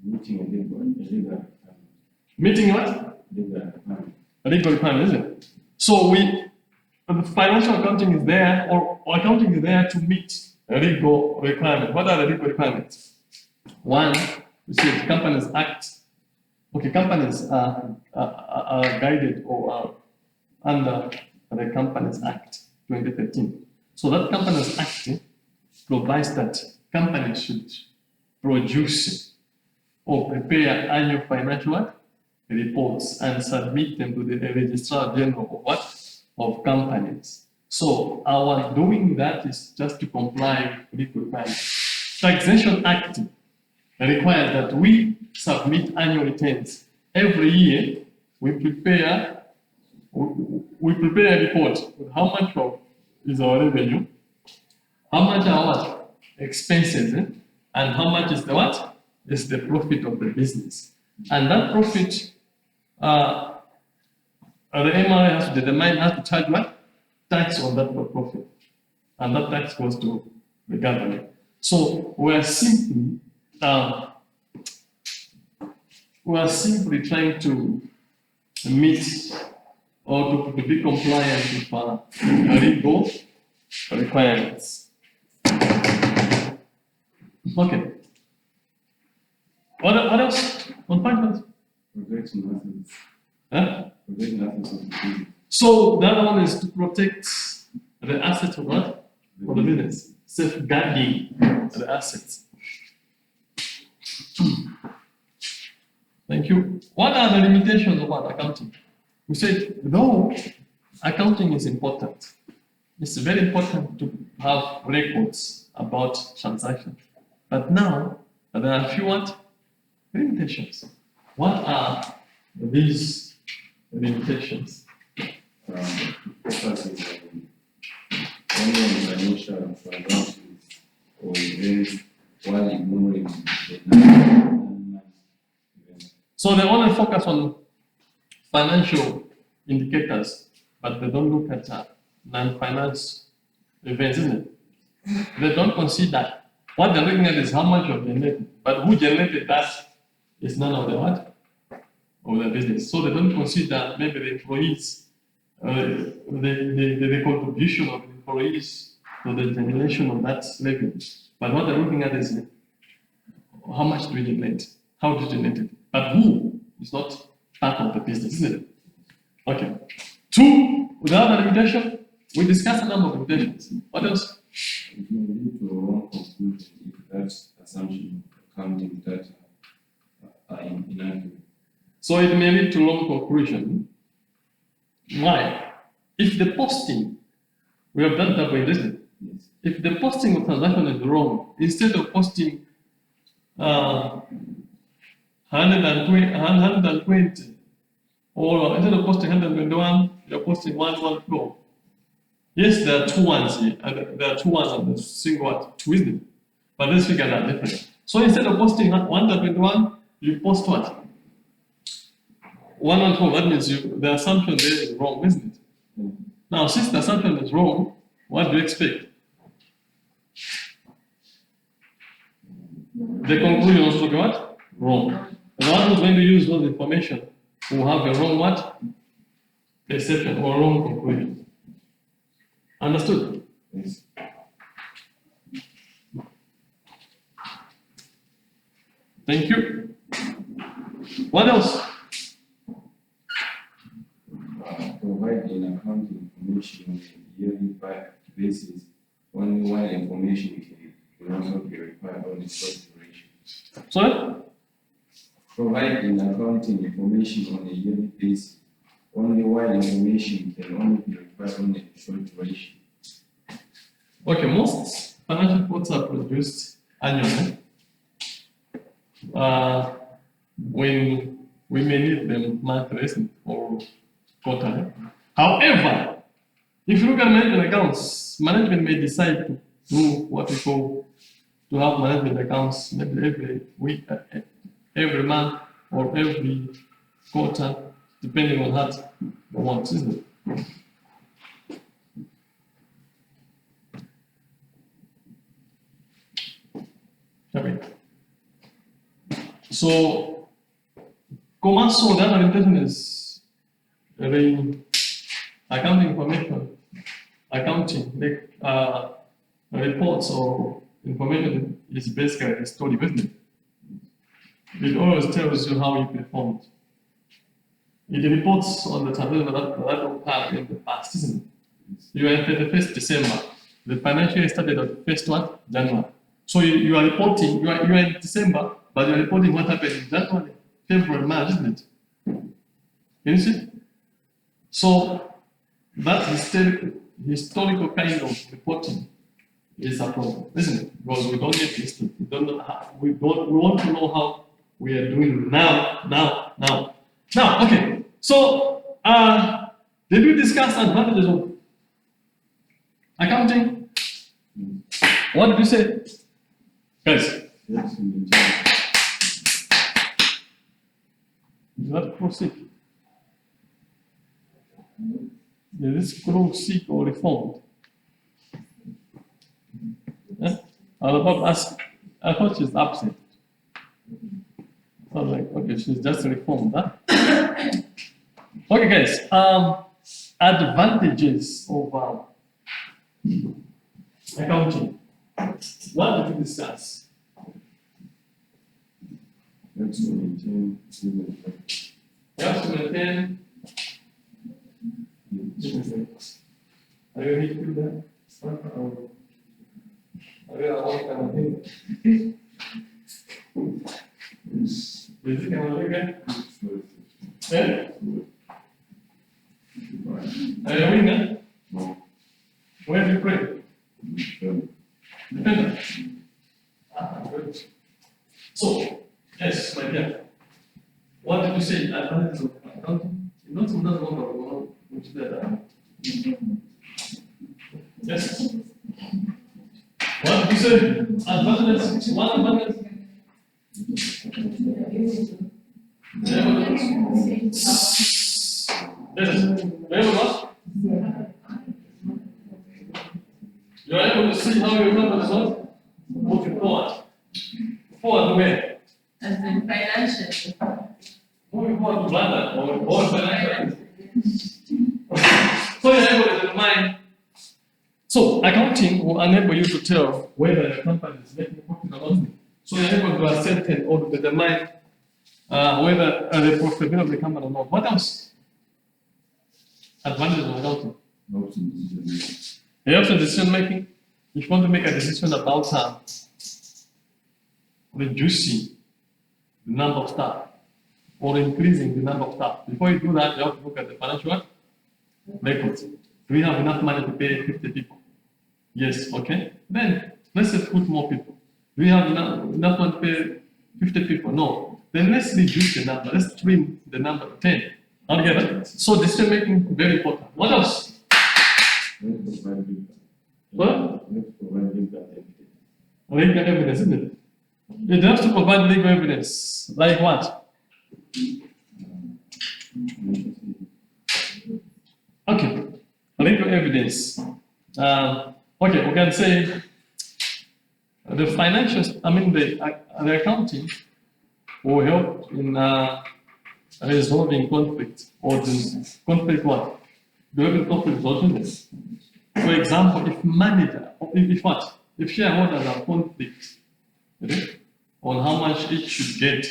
Meeting a legal requirement. Meeting what? Legal requirement. A legal requirement, isn't it? So the financial accounting is there, or accounting is there to meet a legal requirement. What are the legal requirements? One, we see Companies Act. Okay, companies are guided or are under the Companies Act 2013. So that Companies Act provides that companies should produce or prepare annual financial reports and submit them to the Registrar General of what? Of companies. So our doing that is just to comply with legal requirements. Taxation Act requires that we submit annual returns. Every year, we prepare a report with how much of is our revenue, how much are what? Expenses, and how much is the what? Is the profit of the business. And that profit, the MRA has to determine, has to charge what? Tax on that profit. And that tax goes to the government. So we are simply trying to meet or to be compliant with legal requirements. Okay. What else? On finance? Protecting assets. Huh? Protecting assets of the business. So the other one is to protect the assets of what? Of the business. Safeguarding the assets. Thank you. What are the limitations about accounting? We said, though accounting is important, it's very important to have records about transactions. But now, there are a few what? Limitations. What are these limitations? Focusing on only on financial transactions or events while ignoring the non-events. So they only focus on financial indicators, but they don't look at non-finance events, isn't it? They don't consider what they're looking at is how much of the net, but who generated that is none of the what? Of the business. So they don't consider maybe the employees, the contribution of the employees to the generation of that revenue. But what they're looking at is how much do we generate? How do we generate it? But who is not part of the business, isn't it? Okay. Two, without a limitation, we discussed a number of limitations. What else? It may lead to a wrong conclusion if that assumption of accounting data are inaccurate. So it may lead to wrong conclusion. Why? If the posting, we have done that by this. Yes. If the posting of transaction is wrong, instead of posting 120, or instead of posting 121, you're posting 112. Yes, there are two ones here, and there are two ones and the single one, two, isn't it? But these figures are different. So instead of posting 121, you post what? 112. That means the assumption there is wrong, isn't it? Now, since the assumption is wrong, what do you expect? The conclusion also be what? Wrong. The one who's going to use those information will have a wrong what? Perception or wrong conclusion. Understood? Yes. Thank you. What else? Provide an accounting information on a yearly basis only while information can also be required on a short duration. Sorry? Provide an accounting information on a yearly basis only while information can only be required on a short duration. Okay, most financial reports are produced annually. When we may need them monthly or quarterly. However, if you look at management accounts, management may decide to do what we call to have management accounts maybe every week, every month, or every quarter, depending on what they want, isn't it? Okay. So, commercial, the other intention is the accounting information, accounting, like reports or information is basically a story, isn't it? It always tells you how you performed. It reports on the transaction that occurred in the past, isn't it? You are 31st December. The financial year started on 1st what? January. So you are reporting, you are in December, but you are reporting what happened in January, February, March, isn't it? You see? So that historical kind of reporting is a problem, isn't it? Because we don't get history. We don't know how, we want to know how we are doing now. Okay. So did we discuss advantages of accounting? What did you say? Guys, Yes, in the time. is that proceed? Is this grow sick or reformed? Yeah? I was about to ask, I thought she's absent. I was like, okay, she's just reformed, huh? Okay, guys, advantages of accounting. What did we discuss? That's to maintain human factor. You have to maintain. Are you ready to do that? Are you awake and think? Is it going to Yeah? Are you winning? No. Where do you pray? Then, Defender. Good. So, yes, my dear. What did you say? Advantages of accounting? You know, sometimes one which that. Yes. What did you say? Advantages. One advantage. Yes. Very what? You are able to see how your number is not moving forward. Forward where? As in financial. Moving forward to London or financial. So you're able to determine. So accounting will enable you to tell whether the company is making profit or not. So you're able to ascertain or to determine whether the profitability of the company or not. What else? Advantage of accounting. helps in decision-making. It helps in decision making. If you want to make a decision about reducing the number of staff or increasing the number of staff, before you do that, you have to look at the financial records. Do we have enough money to pay 50 people? Yes, okay. Then let's recruit more people. Do we have enough money to pay 50 people? No. Then let's reduce the number. Let's trim the number to 10. Altogether. So decision making very important. What else? Let's provide big data. What? Let's provide big data. Legal evidence, isn't it? It has to provide legal evidence. Like what? Okay. Legal evidence. Okay, we can say the financial, the accounting will help in resolving conflict or the conflict what? During conflict resolution. For example, if manager, if what? If shareholders are conflict on how much each should get,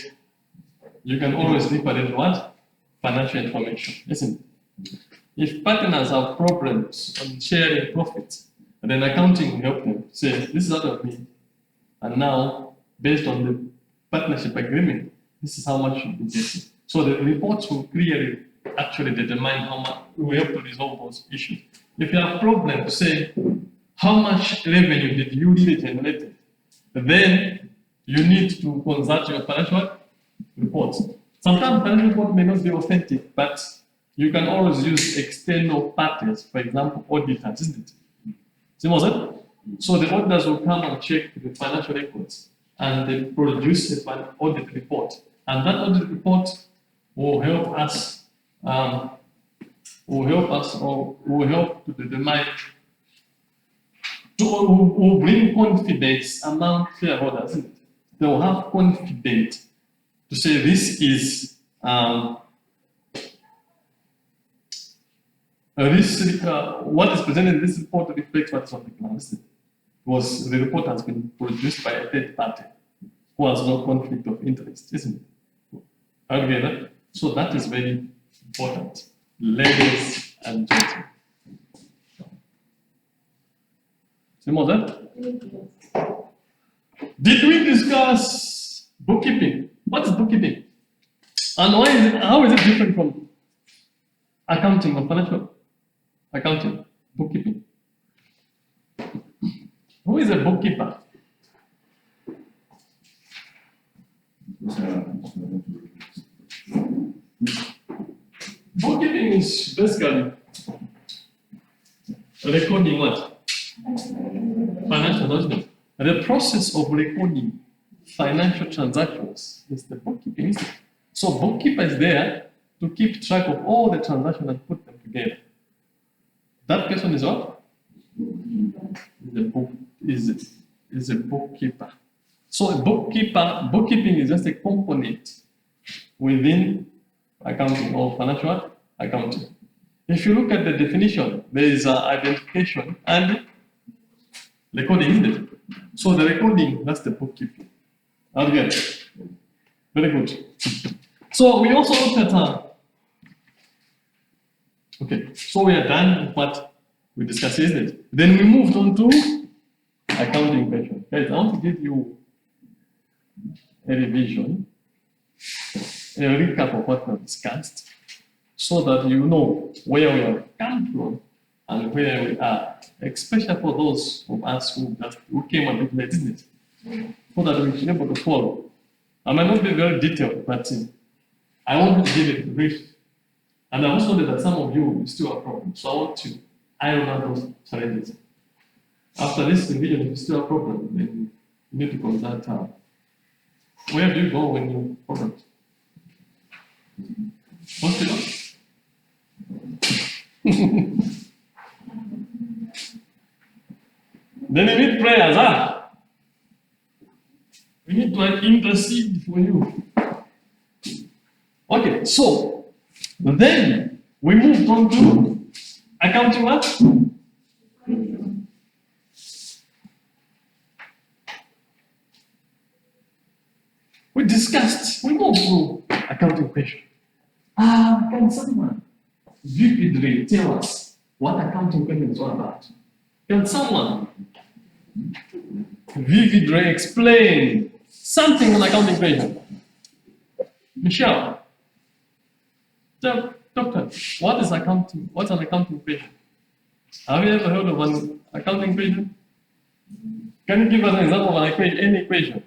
you can always refer them to what? Financial information, isn't it? If partners have problems on sharing profits, then accounting will help them say, this is out of me. And now, based on the partnership agreement, this is how much should be getting. So the reports will clearly actually determine how much we have to resolve those issues. If you have problems, say, how much revenue did you really generate? Then you need to consult your financial reports. Sometimes financial report may not be authentic, but you can always use external parties, for example, auditors, isn't it? See what I'm saying? So the auditors will come and check the financial records and they produce an audit report. And that audit report will help us, or will help to determine, will bring confidence among shareholders, isn't it? they will have confidence to say this is what is presented in this report reflects what is on the ground. Because the report has been produced by a third party who has no conflict of interest, isn't it? Okay, so that is very important, ladies and gentlemen. See more there? Did we discuss bookkeeping? What is bookkeeping? And how is it different from accounting or financial accounting? Bookkeeping. Who is a bookkeeper? Bookkeeping is basically recording what? Financial management. The process of recording financial transactions is the bookkeeping. So bookkeeper is there to keep track of all the transactions and put them together. That person is what? Is a bookkeeper. So a bookkeeping is just a component within accounting or financial accounting. If you look at the definition, there is identification and recording, isn't it? So the recording, that's the bookkeeping. Again, very good. So we also looked at okay, so we are done with what we discussed, isn't it? Then we moved on to accounting question. Guys, I want to give you a revision, a recap of what we have discussed, so that you know where we have come from and where we are, especially for those of us who came a bit late, isn't it? So that we should be able to follow. I might not be very detailed, but I want to give it brief. And I also know that some of you still have problems, so I want to iron out those challenges. After this revision, if you still have problems, then you need to consult her. Where do you go when you have problems? Hospital? Then you need prayers, huh? We need to intercede for you. Okay, so then we moved on to accounting what? We discussed, we moved to accounting question. Can someone vividly tell us what accounting question is all about? Can someone vividly explain something on accounting question? Michelle, doctor, what is accounting? What's an accounting question? Have you ever heard of an accounting question? Can you give us an example of an equation, any equation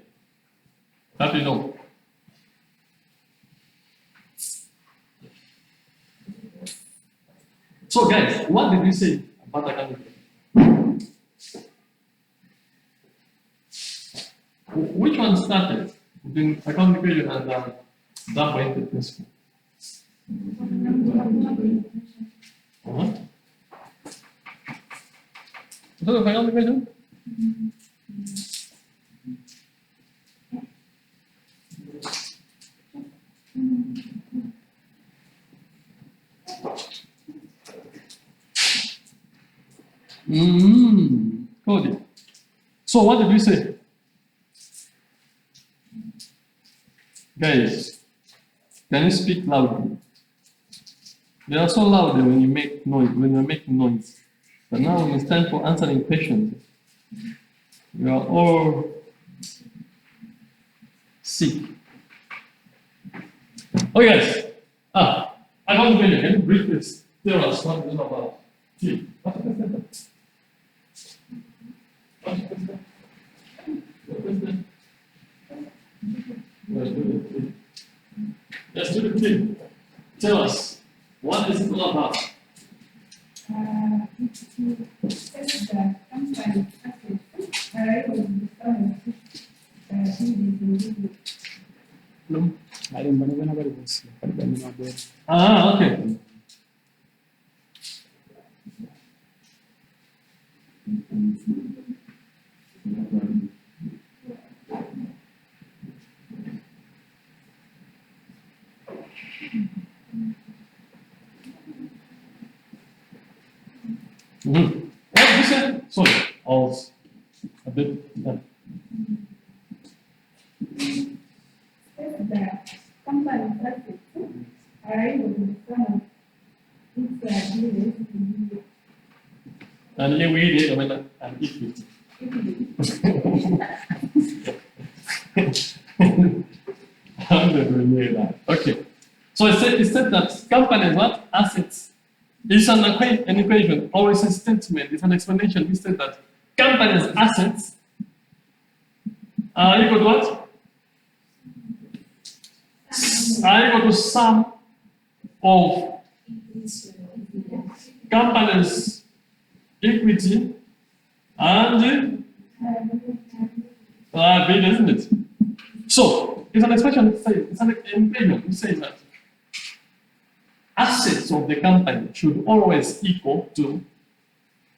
that you know? So guys, what did we say about accounting question? Which one started between accounting question and that principle? What? So the accounting question? Cody. So what did we say? Guys, can you speak loudly? They are so loud when you make noise, when you're making noise. But now when it's time for answering questions, you are all sick. Oh yes. I don't really can you brief this. Tell us what it's about. See, what's the question? What's the question? What question? Let's do the thing. Tell us, what is it all about? Okay. Mm-hmm. What did you say? Sorry, I was a bit. Yeah. Says that company assets are able to fund its business in And here we did, I mean, an equity. How did we know that? Okay. So it said that companies what? Assets. It's an equation or it's a statement, it's an explanation. We said that companies' assets are equal to what? Are equal to sum of companies' equity and liability, isn't it? So it's an expression. It's an equation. We say that assets of the company should always equal to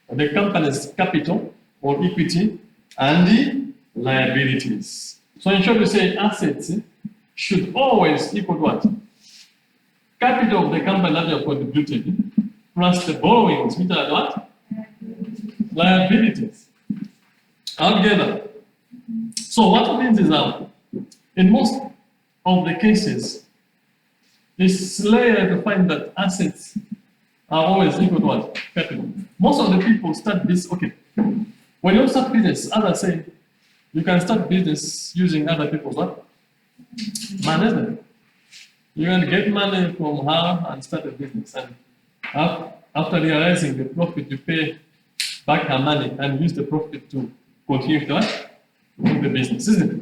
the company's capital or equity and the liabilities. So in short, we say assets should always equal to what? Capital of the company that you have contributed plus the borrowings, which are what? Liabilities. Altogether. So what it means is that in most of the cases, it's rare to find that assets are always equal to what? Capital. Most of the people start this, okay. When you start business, as I say, you can start business using other people's what? Money. You can get money from her and start a business. And after realizing the profit, you pay back her money and use the profit to continue to the business, isn't it?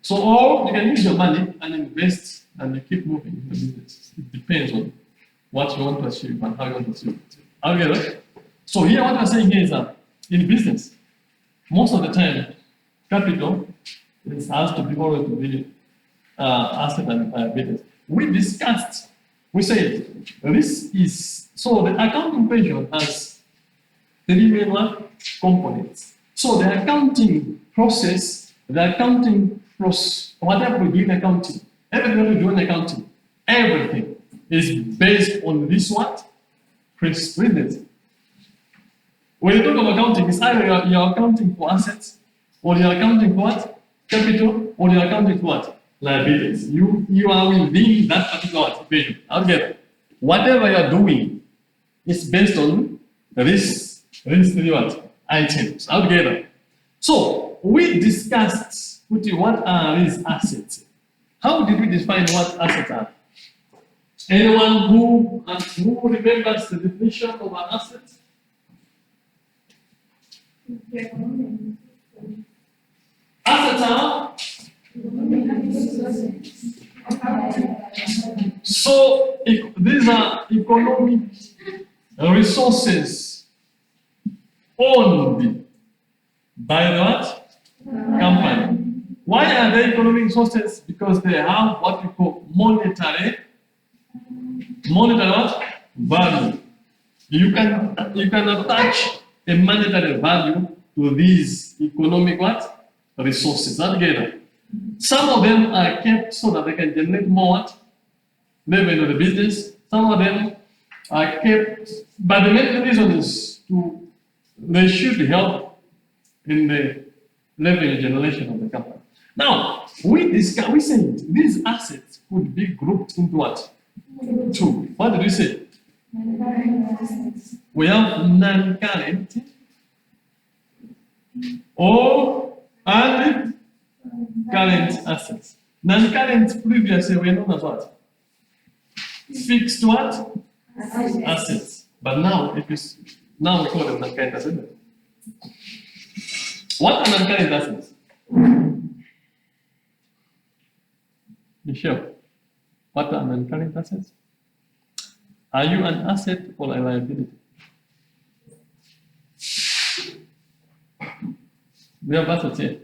So, or you can use your money and invest and you keep moving in the business. It depends on what you want to achieve and how you want to achieve it. Okay? So here what I'm saying here is that in business, most of the time, capital has to be always to be asset and liability. We discussed, we said this is, so the accounting equation has three main components. So the accounting process, whatever we do in accounting, everything we do in accounting, everything is based on this what? Principle. When you talk about accounting, it's either you're accounting for assets, or you're accounting for what? Capital, or you're accounting for what? Liabilities. You are within that particular equation. Altogether, whatever you're doing is based on these three what? Items. Altogether. So we discussed with you what are these assets. How did we define what assets are? Anyone who remembers the definition of an asset? Assets are so these are economic resources owned by the what? Company. Why are they economic resources? Because they have what we call monetary what? Value. You can attach a monetary value to these economic what? Resources together. Some of them are kept so that they can generate more what? Revenue in the business. Some of them are kept, but the main reason is they should help in the revenue generation of the company. Now, we said these assets could be grouped into what? Two. What did we say? We have non-current and current assets. Non-current previously were known as what? Fixed what? Assets. But now we call them non-current assets. What are non-current assets? Michelle, what are non-current assets? Are you an asset or a liability? We have assets here.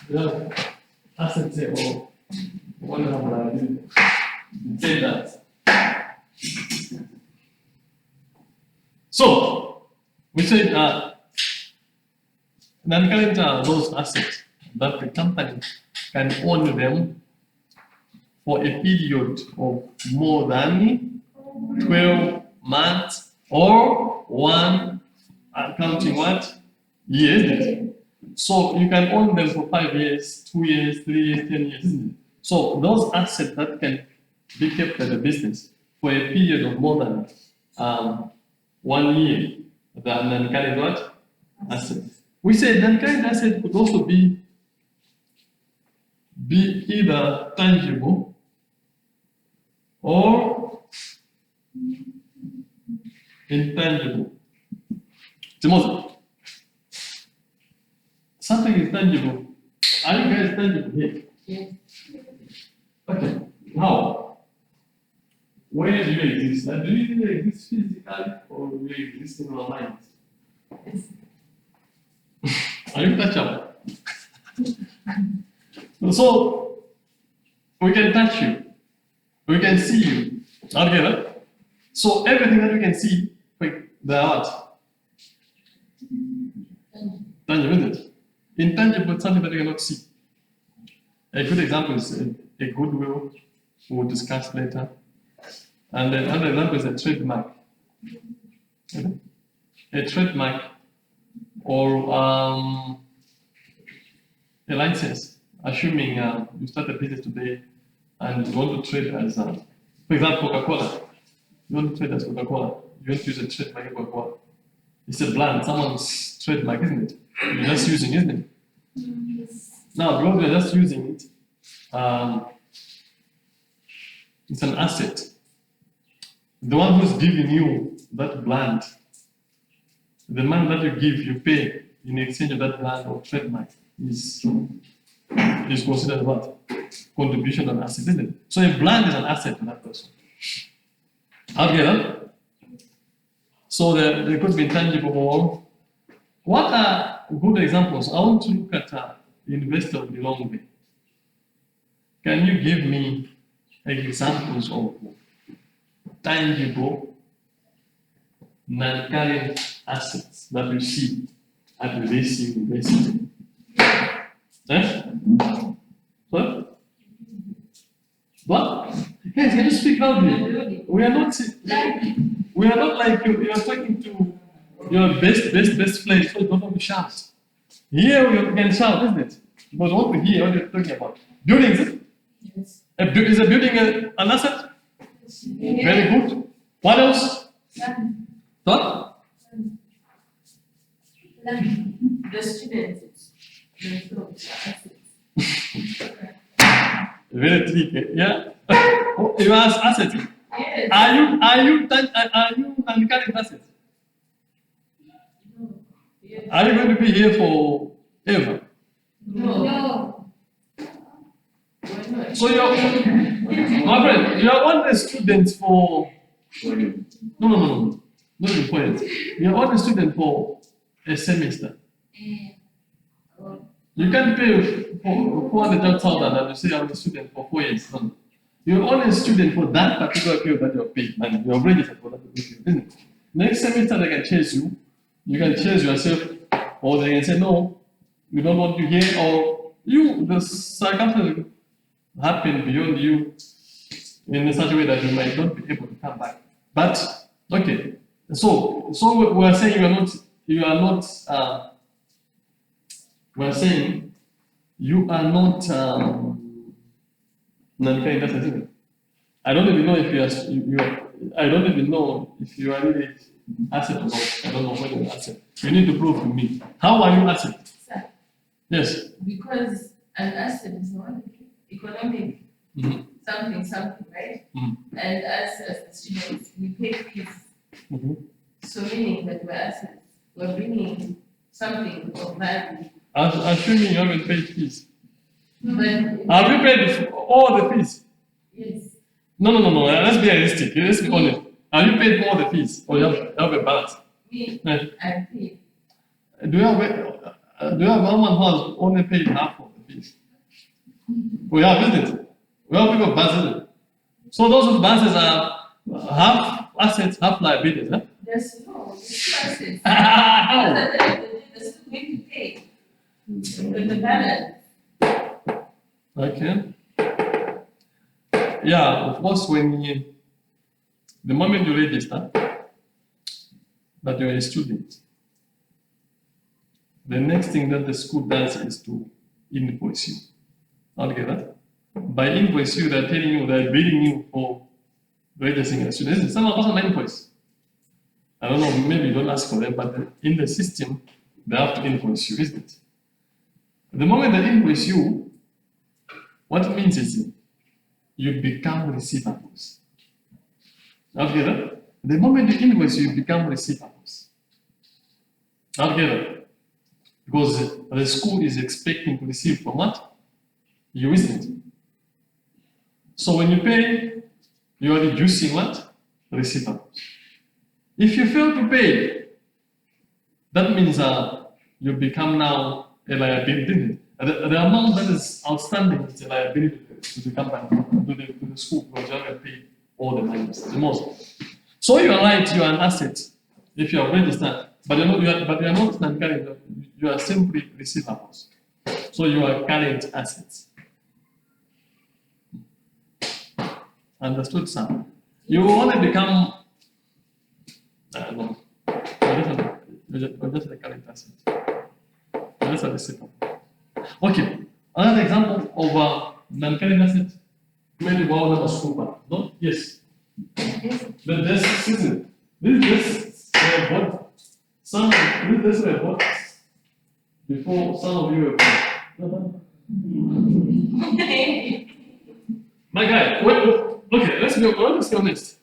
We have assets here or what have liability? Say that. So we say non-current are those assets that the company can own them for a period of more than 12 months or one, counting what? Years. So you can own them for 5 years, 2 years, 3 years, 10 years, isn't it? So those assets that can be kept by the business for a period of more than 1 year, the non-current what? Asset. We say non-current asset could also be either tangible or intangible. Timothy, something is tangible. Are you guys tangible here? Yes. Okay. How? Where do you exist? Do you exist physically or do you exist in our minds? Are you touchable? So we can touch you, we can see you. Okay, right? So everything that we can see, they are what? Tangible, isn't it? Intangible, something that we cannot see. A good example is a goodwill, we'll discuss later. And then another example is a trademark. Okay? A trademark or a license, assuming you start a business today and you want to trade as, for example, Coca-Cola. You want to trade as Coca-Cola. You want to use a trademark of Coca-Cola. It's a brand, someone's trademark, isn't it? You're just using, isn't it? Now, because we're just using it, it's an asset. The one who's giving you that brand, the money that you give, you pay in exchange of that brand or trademark is considered what? Contribution and asset, isn't it? So a brand is an asset to that person. Altogether, so there could be intangible or what are good examples? I want to look at investor of the long way. Can you give me examples of tangible, non-current assets that you see at this university? Eh? What? What? Guys, can you speak loudly? We are not like you are talking to your best friend, so you don't want to shout. Here we can shout, isn't it? But what we hear, what you're talking about. Buildings, is it? Yes. Is a building an asset? Very good. What else? What? The students, themselves are assets. Very tricky. Yeah. Oh, you ask assets. Yes. Are you non-current assets? No. Yes. Are you going to be here forever? No. Why not? So you're, my friend, you are only a student for. No, not the point. You are only a student for a semester. You can't pay for 400,000 and you say I'm a student for 4 years. No. You're only a student for that particular period that you're paid, and you're registered for that particular period, isn't it? Next semester they can chase you. You can chase yourself, or they can say no, we don't want you here, or the circumstances happen beyond you in such a way that you might not be able to come back. But okay, so we are saying we are saying you are not non-current assets, isn't it? I don't even know if I don't even know if you are really asset or not. I don't know whether you're asset. You need to prove to me. How are you asset? Sir, Yes. because an asset is not economic, something, right? Mhm. And as the students, we pay fees. So meaning that we're assets, we're bringing something of value. Assuming you haven't paid fees. But Have you paid all the fees? yes, No. Let's be realistic. Let's be honest. Have you paid all the fees, or you have a balance? me, Yes. I pay. Do you have someone who has only paid half of the fees? We have, isn't it? We have people balances. So those balances are half assets, half liabilities. Huh? There's two assets. How? They're still going to pay. With the balance. Okay. Yeah, of course, the moment you register, that you're a student, the next thing that the school does is to invoice you. Altogether, by invoice you, they're telling you they're billing you for registering as a student. Isn't it? Some of us are invoice. I don't know, maybe you don't ask for them, but in the system, they have to invoice you, isn't it? The moment they invoice you, what it means is you become receivables. Altogether, the moment you invoice, you become receivables. Altogether, because the school is expecting to receive from what? You, isn't it? So when you pay, you are reducing what? Receivables. If you fail to pay, that means you become now a liability. The amount that is outstanding is a liability to the company, to the school, because you haven't paid all the money, the most. So you are right, you are an asset if you are registered, but you are not non-current, you are simply receivables. So you are current assets. Understood, sir? You only become no, you're just a current asset. You're just a receivable. Okay, another example of non-current asset. Maybe one of us super. No? Yes. The desk, isn't it? This desk were bought. This desk were bought before some of you were born. My guy, okay, let's be honest.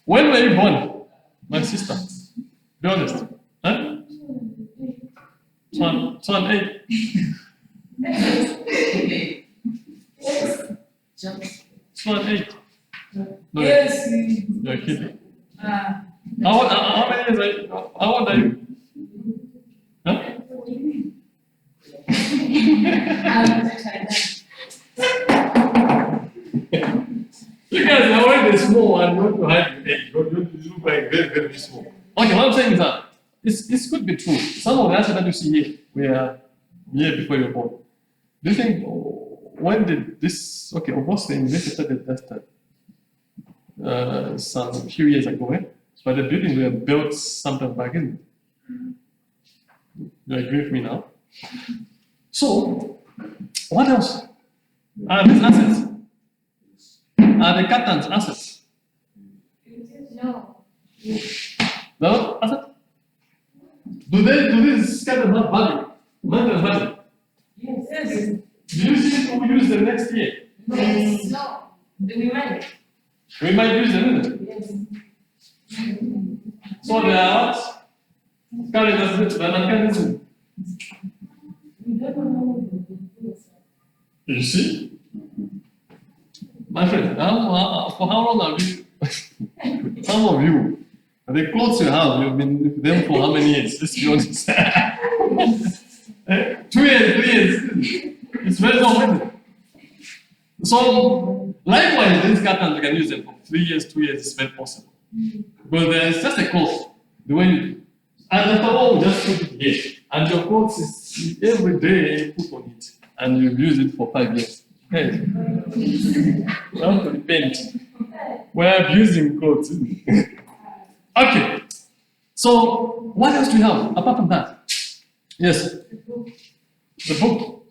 When were you born? My sister, be honest. Huh? Son 8. Son 8. No, Yes. you're kidding. How many years are you? How old are you? Huh? You guys are already small and you want to hide your age. You look like very, very small. Okay, what I'm saying is that this could be true. Some of the answers that you see here were here before you were born. Do you think, when did this, okay, almost the university started that some few years ago, eh? But the buildings were built sometime back in. You agree with me now? So, what else? These assets. Are the curtains assets? No. No asset? Do these curtains have value? Mental value? Yes. Do you see it we use the next year? Yes. No. We might. We might use them, isn't it? Yes. So they are what? Current assets, they're not current assets. We don't know. You see? My friend, for how long have you, some of you, the clothes you have, you've been with them for how many years? Let's be honest. 2 years, 3 years. It's very long, isn't it? So, likewise, these curtains, you can use them for 3 years, 2 years, it's very possible. But there's just a cloth, the way you, and after all, just put it here. And your clothes is every day you put on it, and you use it for 5 years. Hey, well, to repent. We're abusing clothes. Isn't it? Okay. So, what else do you have apart from that? Yes. The book.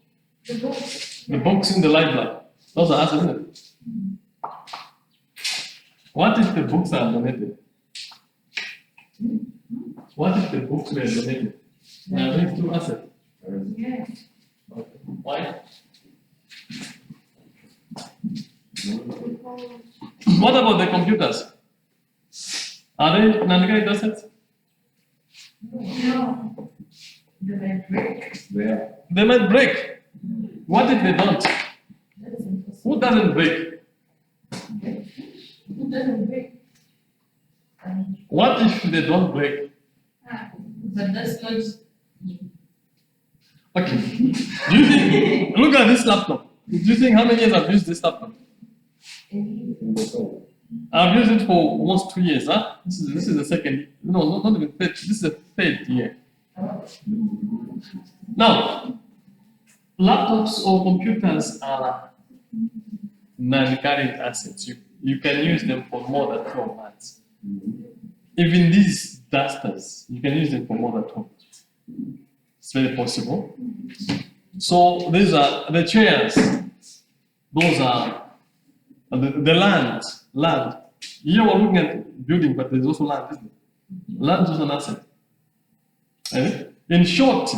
The books in the library. Those are assets, isn't it? What if the books are donated? What if the books were donated? They are linked to assets. Yeah. Okay. Why? What about the computers? Are they non-current assets? No. The might break. Where? They might break. What if they don't? That's impossible. Who doesn't break? Who doesn't break? What if they don't break? But that's not. Okay. Do you think, look at this laptop. Do you think how many years I've used this laptop? I've used it for almost 2 years. Huh? This is the second, no, not even third, this is the 3rd year. Now, laptops or computers are non-current assets. You can use them for more than 12 months. Even these dusters. You can use them for more than 200. It's very possible. So these are the chairs. Those are the land. Here we're looking at building, but there's also land, isn't it? Land is an asset. Eh? In short,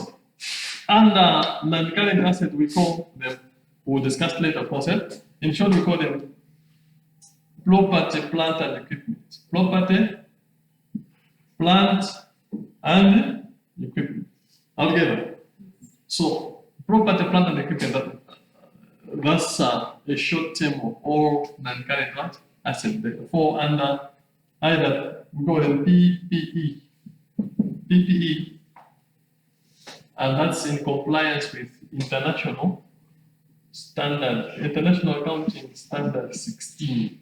under non-current asset, we call them, we'll discuss later, of course. In short, we call them property, plant, and equipment. Property, plant, and equipment. Altogether. So, property, plant, and equipment, that's a short term of all non-current asset. They fall under either, we call them PPE. PPE. And that's in compliance with international standard, International Accounting Standard 16.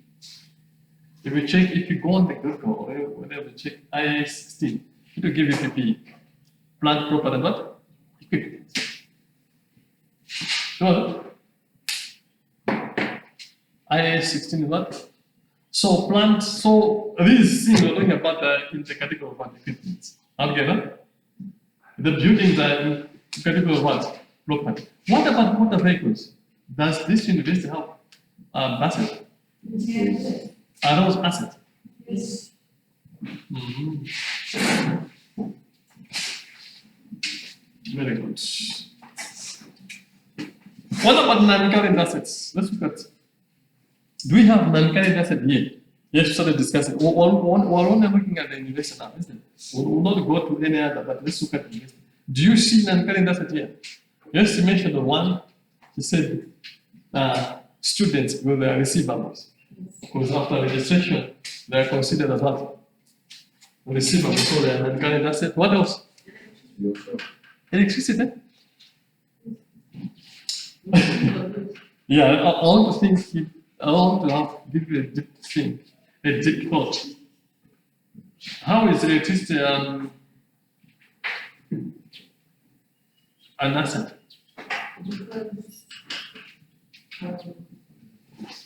If you go on the Google or whenever you check IAS 16, it will give you PPE, plant, property, and what? Equipment. So, IAS 16 is what? So, plant, so these things we're talking about in the category of what? Equipment. Altogether? The buildings are in category of what? Property. What about motor vehicles? Does this university have assets? Yes. Are those assets? Yes. Very good. What about non-current assets? Let's look at. Do we have non-current asset here? Yes, we started discussing. We're only looking at the university now, isn't it? We will not go to any other, but let's look at the university. Do you see non-current asset here? Yes, you mentioned the one. He said students with their receivables. Because after registration, they are considered as what? Receivable, so they are non-current asset. What else? Electricity? Yeah, I want to think, I want to have give you a deep thing, a deep thought. How is electricity an asset? Because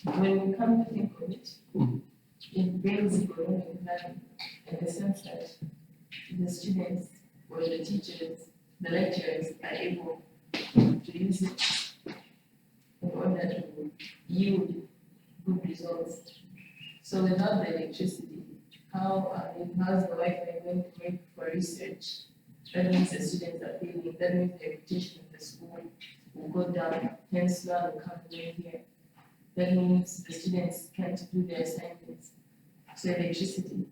when you come to think of it, it brings economic value in the sense that the students or the teachers, the lecturers are able to use it in order to yield good results. So without the electricity, how's the Wi-Fi going to make for research? That means the students are failing, that means the reputation of the school will go down, hence now will come in here. That means the students can't do their assignments. So electricity,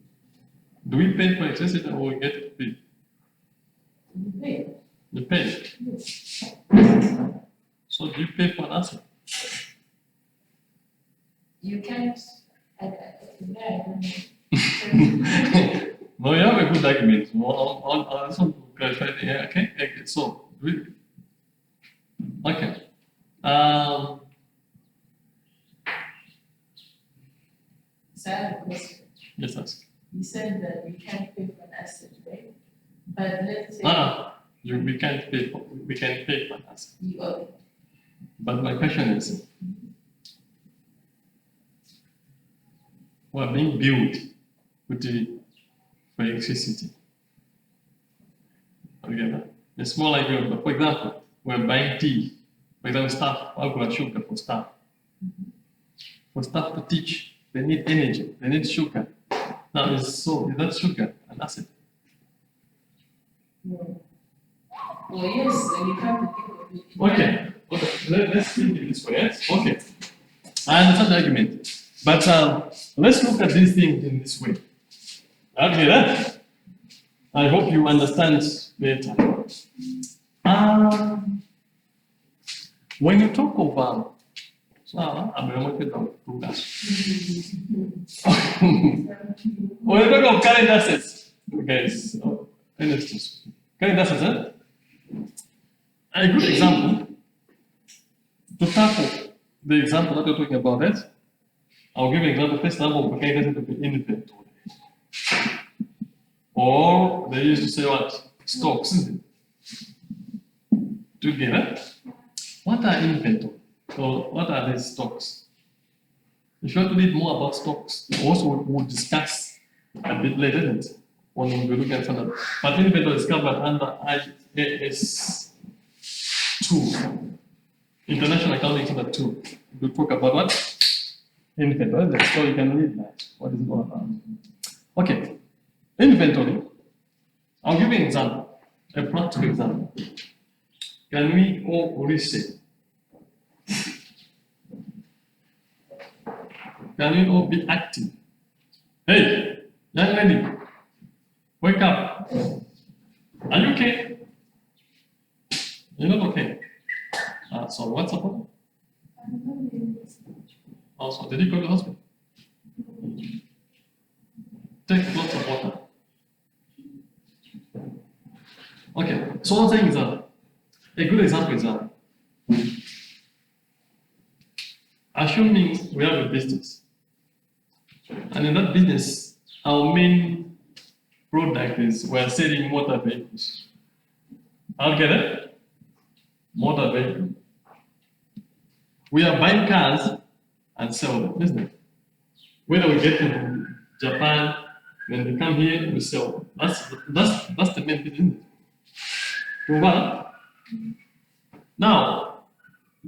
Do we pay for electricity or we get paid? you pay. You pay. Yes. So do you pay for an asset? You can't, I don't know. No, you have a good argument. I just want to clarify the, yeah, okay? So, okay. So I have a question. Yes, ask. You said that we can't pay for an asset, right? But let's say We can pay for an asset. you owe. But my question is, we're being billed with for electricity. Okay, it's more like, for example, we're buying tea. For example, staff, I've got sugar for staff. For staff to teach, they need energy, they need sugar. Now, is that sugar an asset? No. Well, yes, when you come to think of it. Okay, let's think it this way, yes? Okay. I understand the argument. But let's look at these things in this way. Okay, that? I hope you understand better. When you talk of when you talk of current assets, guys, current assets, a good example, to tackle the example that you're talking about, it, I'll give you an example. First example, of current asset to be inventory. Or they used to say what? Stocks, isn't it? Together. What are inventory? So what are these stocks? If you want to read more about stocks, also we'll discuss a bit later, isn't it? when we look at standard. But inventory is covered under IAS 2, International Accounting Standard 2. We talk about what? Inventory. So you can read that. What is it all about? Okay. Inventory. I'll give you an example, a practical example. Can we all listen? Can we all be active? Hey, young lady, wake up. Are you okay? You're not okay. So what's the problem? Also, did you go to the hospital? Take lots of water. Okay, so one thing is a good example is assuming we have a business, and in that business, our main product is we're selling motor vehicles. I'll get it? Motor vehicle. We are buying cars and sell them, isn't it? Whether we get them from Japan, when they come here, we sell them. That's the main thing, isn't it? Well, now,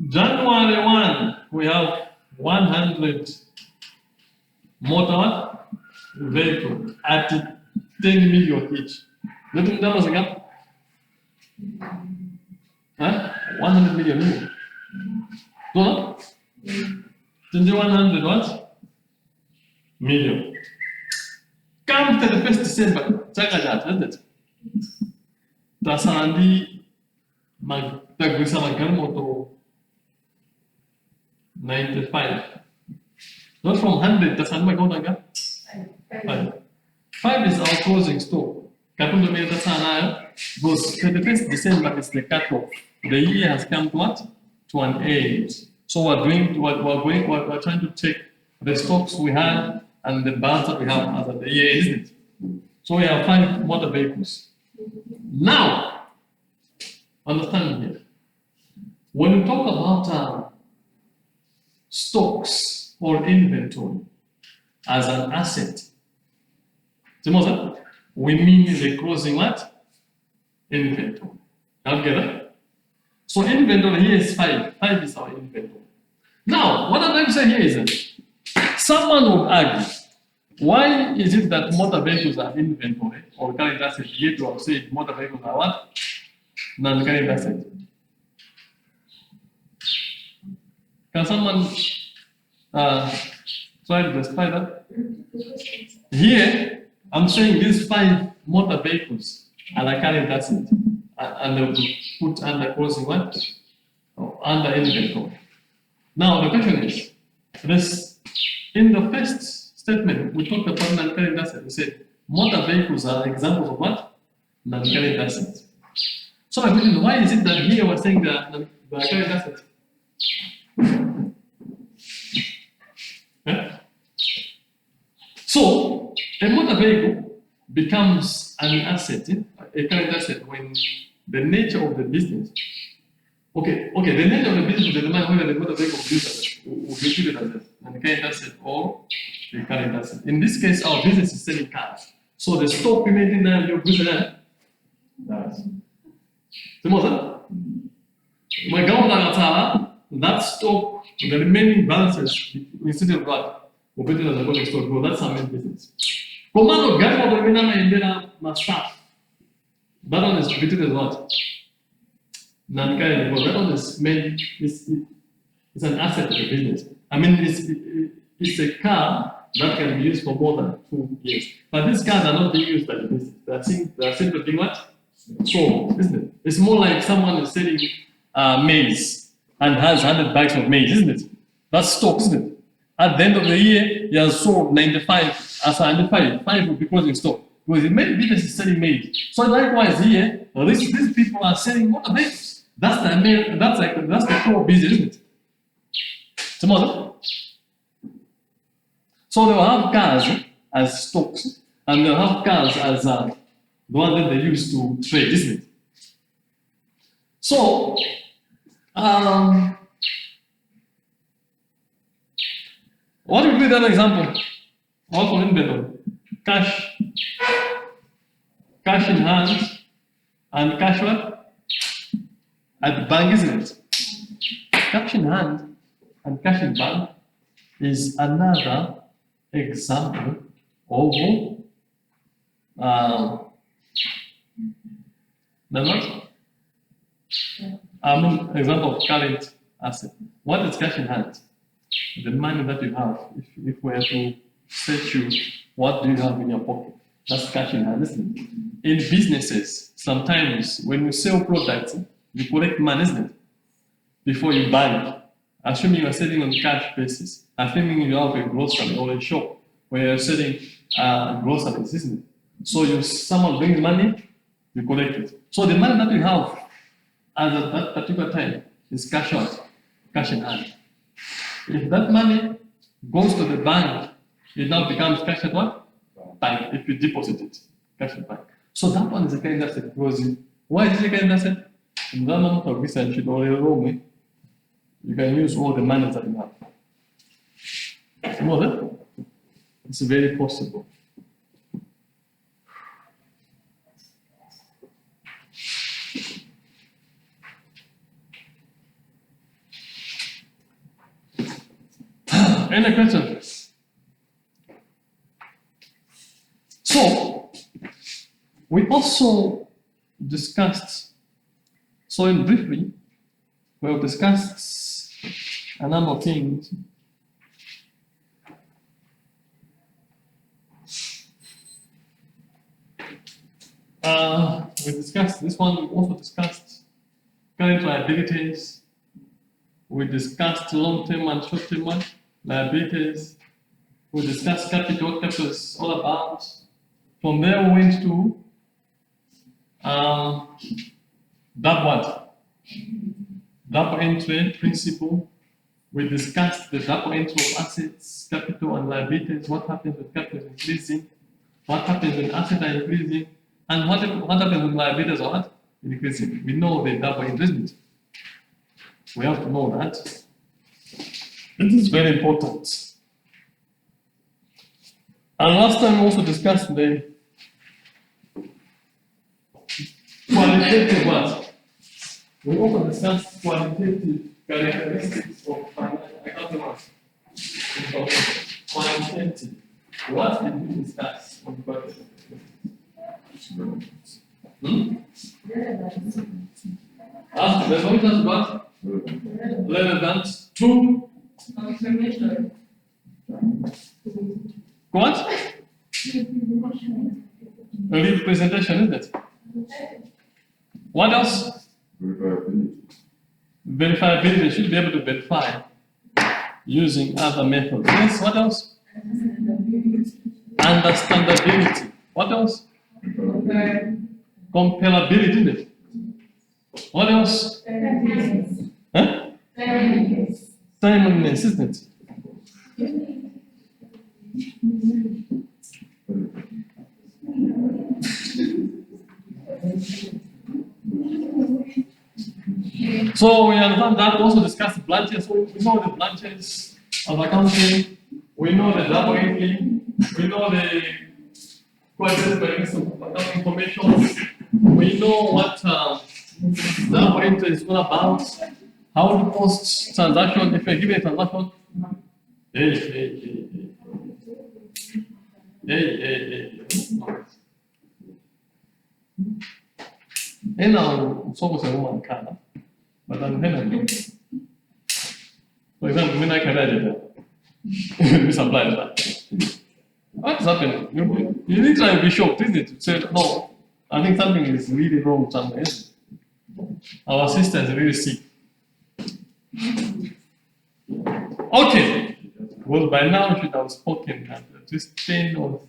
January 1, we have 100 motor vehicles at 10 million each. Little numbers again? Huh? 100 million euro. Dollar? 100 what? Million. Come to the 1st December, isn't it? Tasandi magtagwisa magkalmo 95. Not from 100, tasandi magkautaga? 5 is our closing store. Kapundo may tasana because 31st December is the cutoff. The year has come to what? To an end. So we're trying to check the stocks we had and the balance that we have as of the year, isn't it? So we have 5 motor vehicles. Now, understand here. When we talk about stocks or inventory as an asset, we mean the closing what? Inventory. Together. So inventory here is 5. 5 is our inventory. Now, what I'm trying to say here is that someone would argue, why is it that motor vehicles are inventory or current asset? Yet you have said motor vehicles are what? Non-current asset. Can someone try to justify that? Here, I'm saying these 5 motor vehicles are a current asset and they will be put under closing what? Or under inventory. Now the question is, this in the first statement we talked about non-current assets. We said motor vehicles are examples of what? Non-current assets. So my question is, why is it that here we're saying that the current assets? Yeah? So a motor vehicle becomes an asset, a current asset, when the nature of the business. Okay, the nature of the business will determine whether the motor vehicle will be treated as an current asset or a current asset. In this case, our business is selling cars. So the stock we maintain now, your business, that stock, the remaining balances, instead of what? Operating as a closing stock, well, that's our main business. Commando Gamo Domina Indena Mastaff. That one is treated as what? Non-current, because that one is made, it's an asset of the business. I mean, it's a car that can be used for more than 2 years. But these cars are not being used by the business. They are simply being what? Sold, isn't it? It's more like someone is selling maize and has 100 bags of maize, isn't it? That's stock, isn't it? At the end of the year, he has sold 95, as 95, 5 will be closing stock. Because the main business is selling maize. So likewise here, these people are selling motor vehicles. That's the core business, isn't it? Tomorrow. So they'll have cars as stocks, and they'll have cars as the one that they use to trade, isn't it? So, what would be the other example? Also inventory, cash. cash in hand and cash what? At the bank, isn't it? Cash in hand and cash in bank is another example of example of current asset. What is cash in hand? The money that you have. If we have to search you, what do you have in your pocket? That's cash in hand, isn't it? In businesses, sometimes when you sell products, you collect money, isn't it? Before you buy it. Assuming you are selling on cash basis, assuming you have a grocery or a shop where you're selling groceries, isn't it? So someone brings money, you collect it. So the money that you have at that particular time is cash out, cash in hand. If that money goes to the bank, it now becomes cash at what? Bank. If you deposit it, cash at bank. So that one is a kind asset because why is it a kind asset? In that moment of research, you can use all the money that you have. More than? It's very possible. Any questions? So, we also discussed, in briefly, we've discussed a number of things. We discussed this one, we also discussed current liabilities. We discussed long-term and short-term liabilities. We discussed capital, what capital is all about. From there, we went to double entry principle. We discussed the double entry of assets, capital, and liabilities. What happens when capital is increasing? What happens when assets are increasing? And what happens when liabilities are increasing? We know the double entry. We have to know that. This is very important. And last time we also discussed the qualitative what? We also discussed qualitative characteristics of accounting what? Qualitative. What did we discuss on qualitative? The function what? Relevant to what? Representation, isn't it? What else? Verifiability. You should be able to verify using other methods. Yes, what else? Understandability. What else? Comparability, isn't it? What else? Huh? Timeliness, isn't it? So we understand that, also discuss the branches. So we know the branches of accounting, we know the double entry, we know the qualitative of accounting information, we know what double entry is all about, how to post transaction, if you're given a transaction. And now, so was a woman kind. But I'm going to for example, when I can edit it, we supply that. What's happening? You need to try to be shocked, isn't it? To say, no, I think something is really wrong somewhere, isn't it? Our sister is really sick. Okay. Well, by now you should have spoken at least 10 to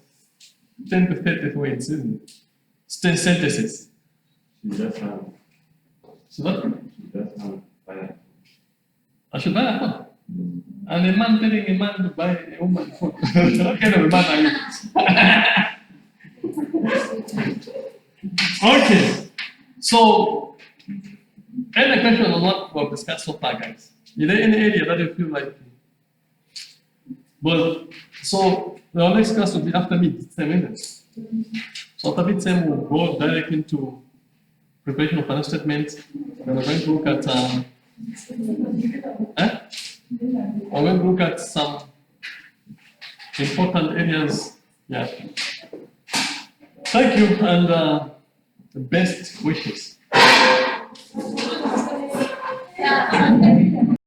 30 words, isn't it? 10 sentences. She does have. So what? She does have fire. I should buy a phone. And a man telling a man to buy a woman phone. What kind of a man are you? Okay. So, any question on what we've discussed so far, guys? Is there any area that you feel like? Well, so the next class will be after me, 10 minutes. So after bit same, we'll go direct into preparation of financial statements. Then we're going to look at we're going to look at some important areas. Yeah. Thank you and the best wishes. Yeah.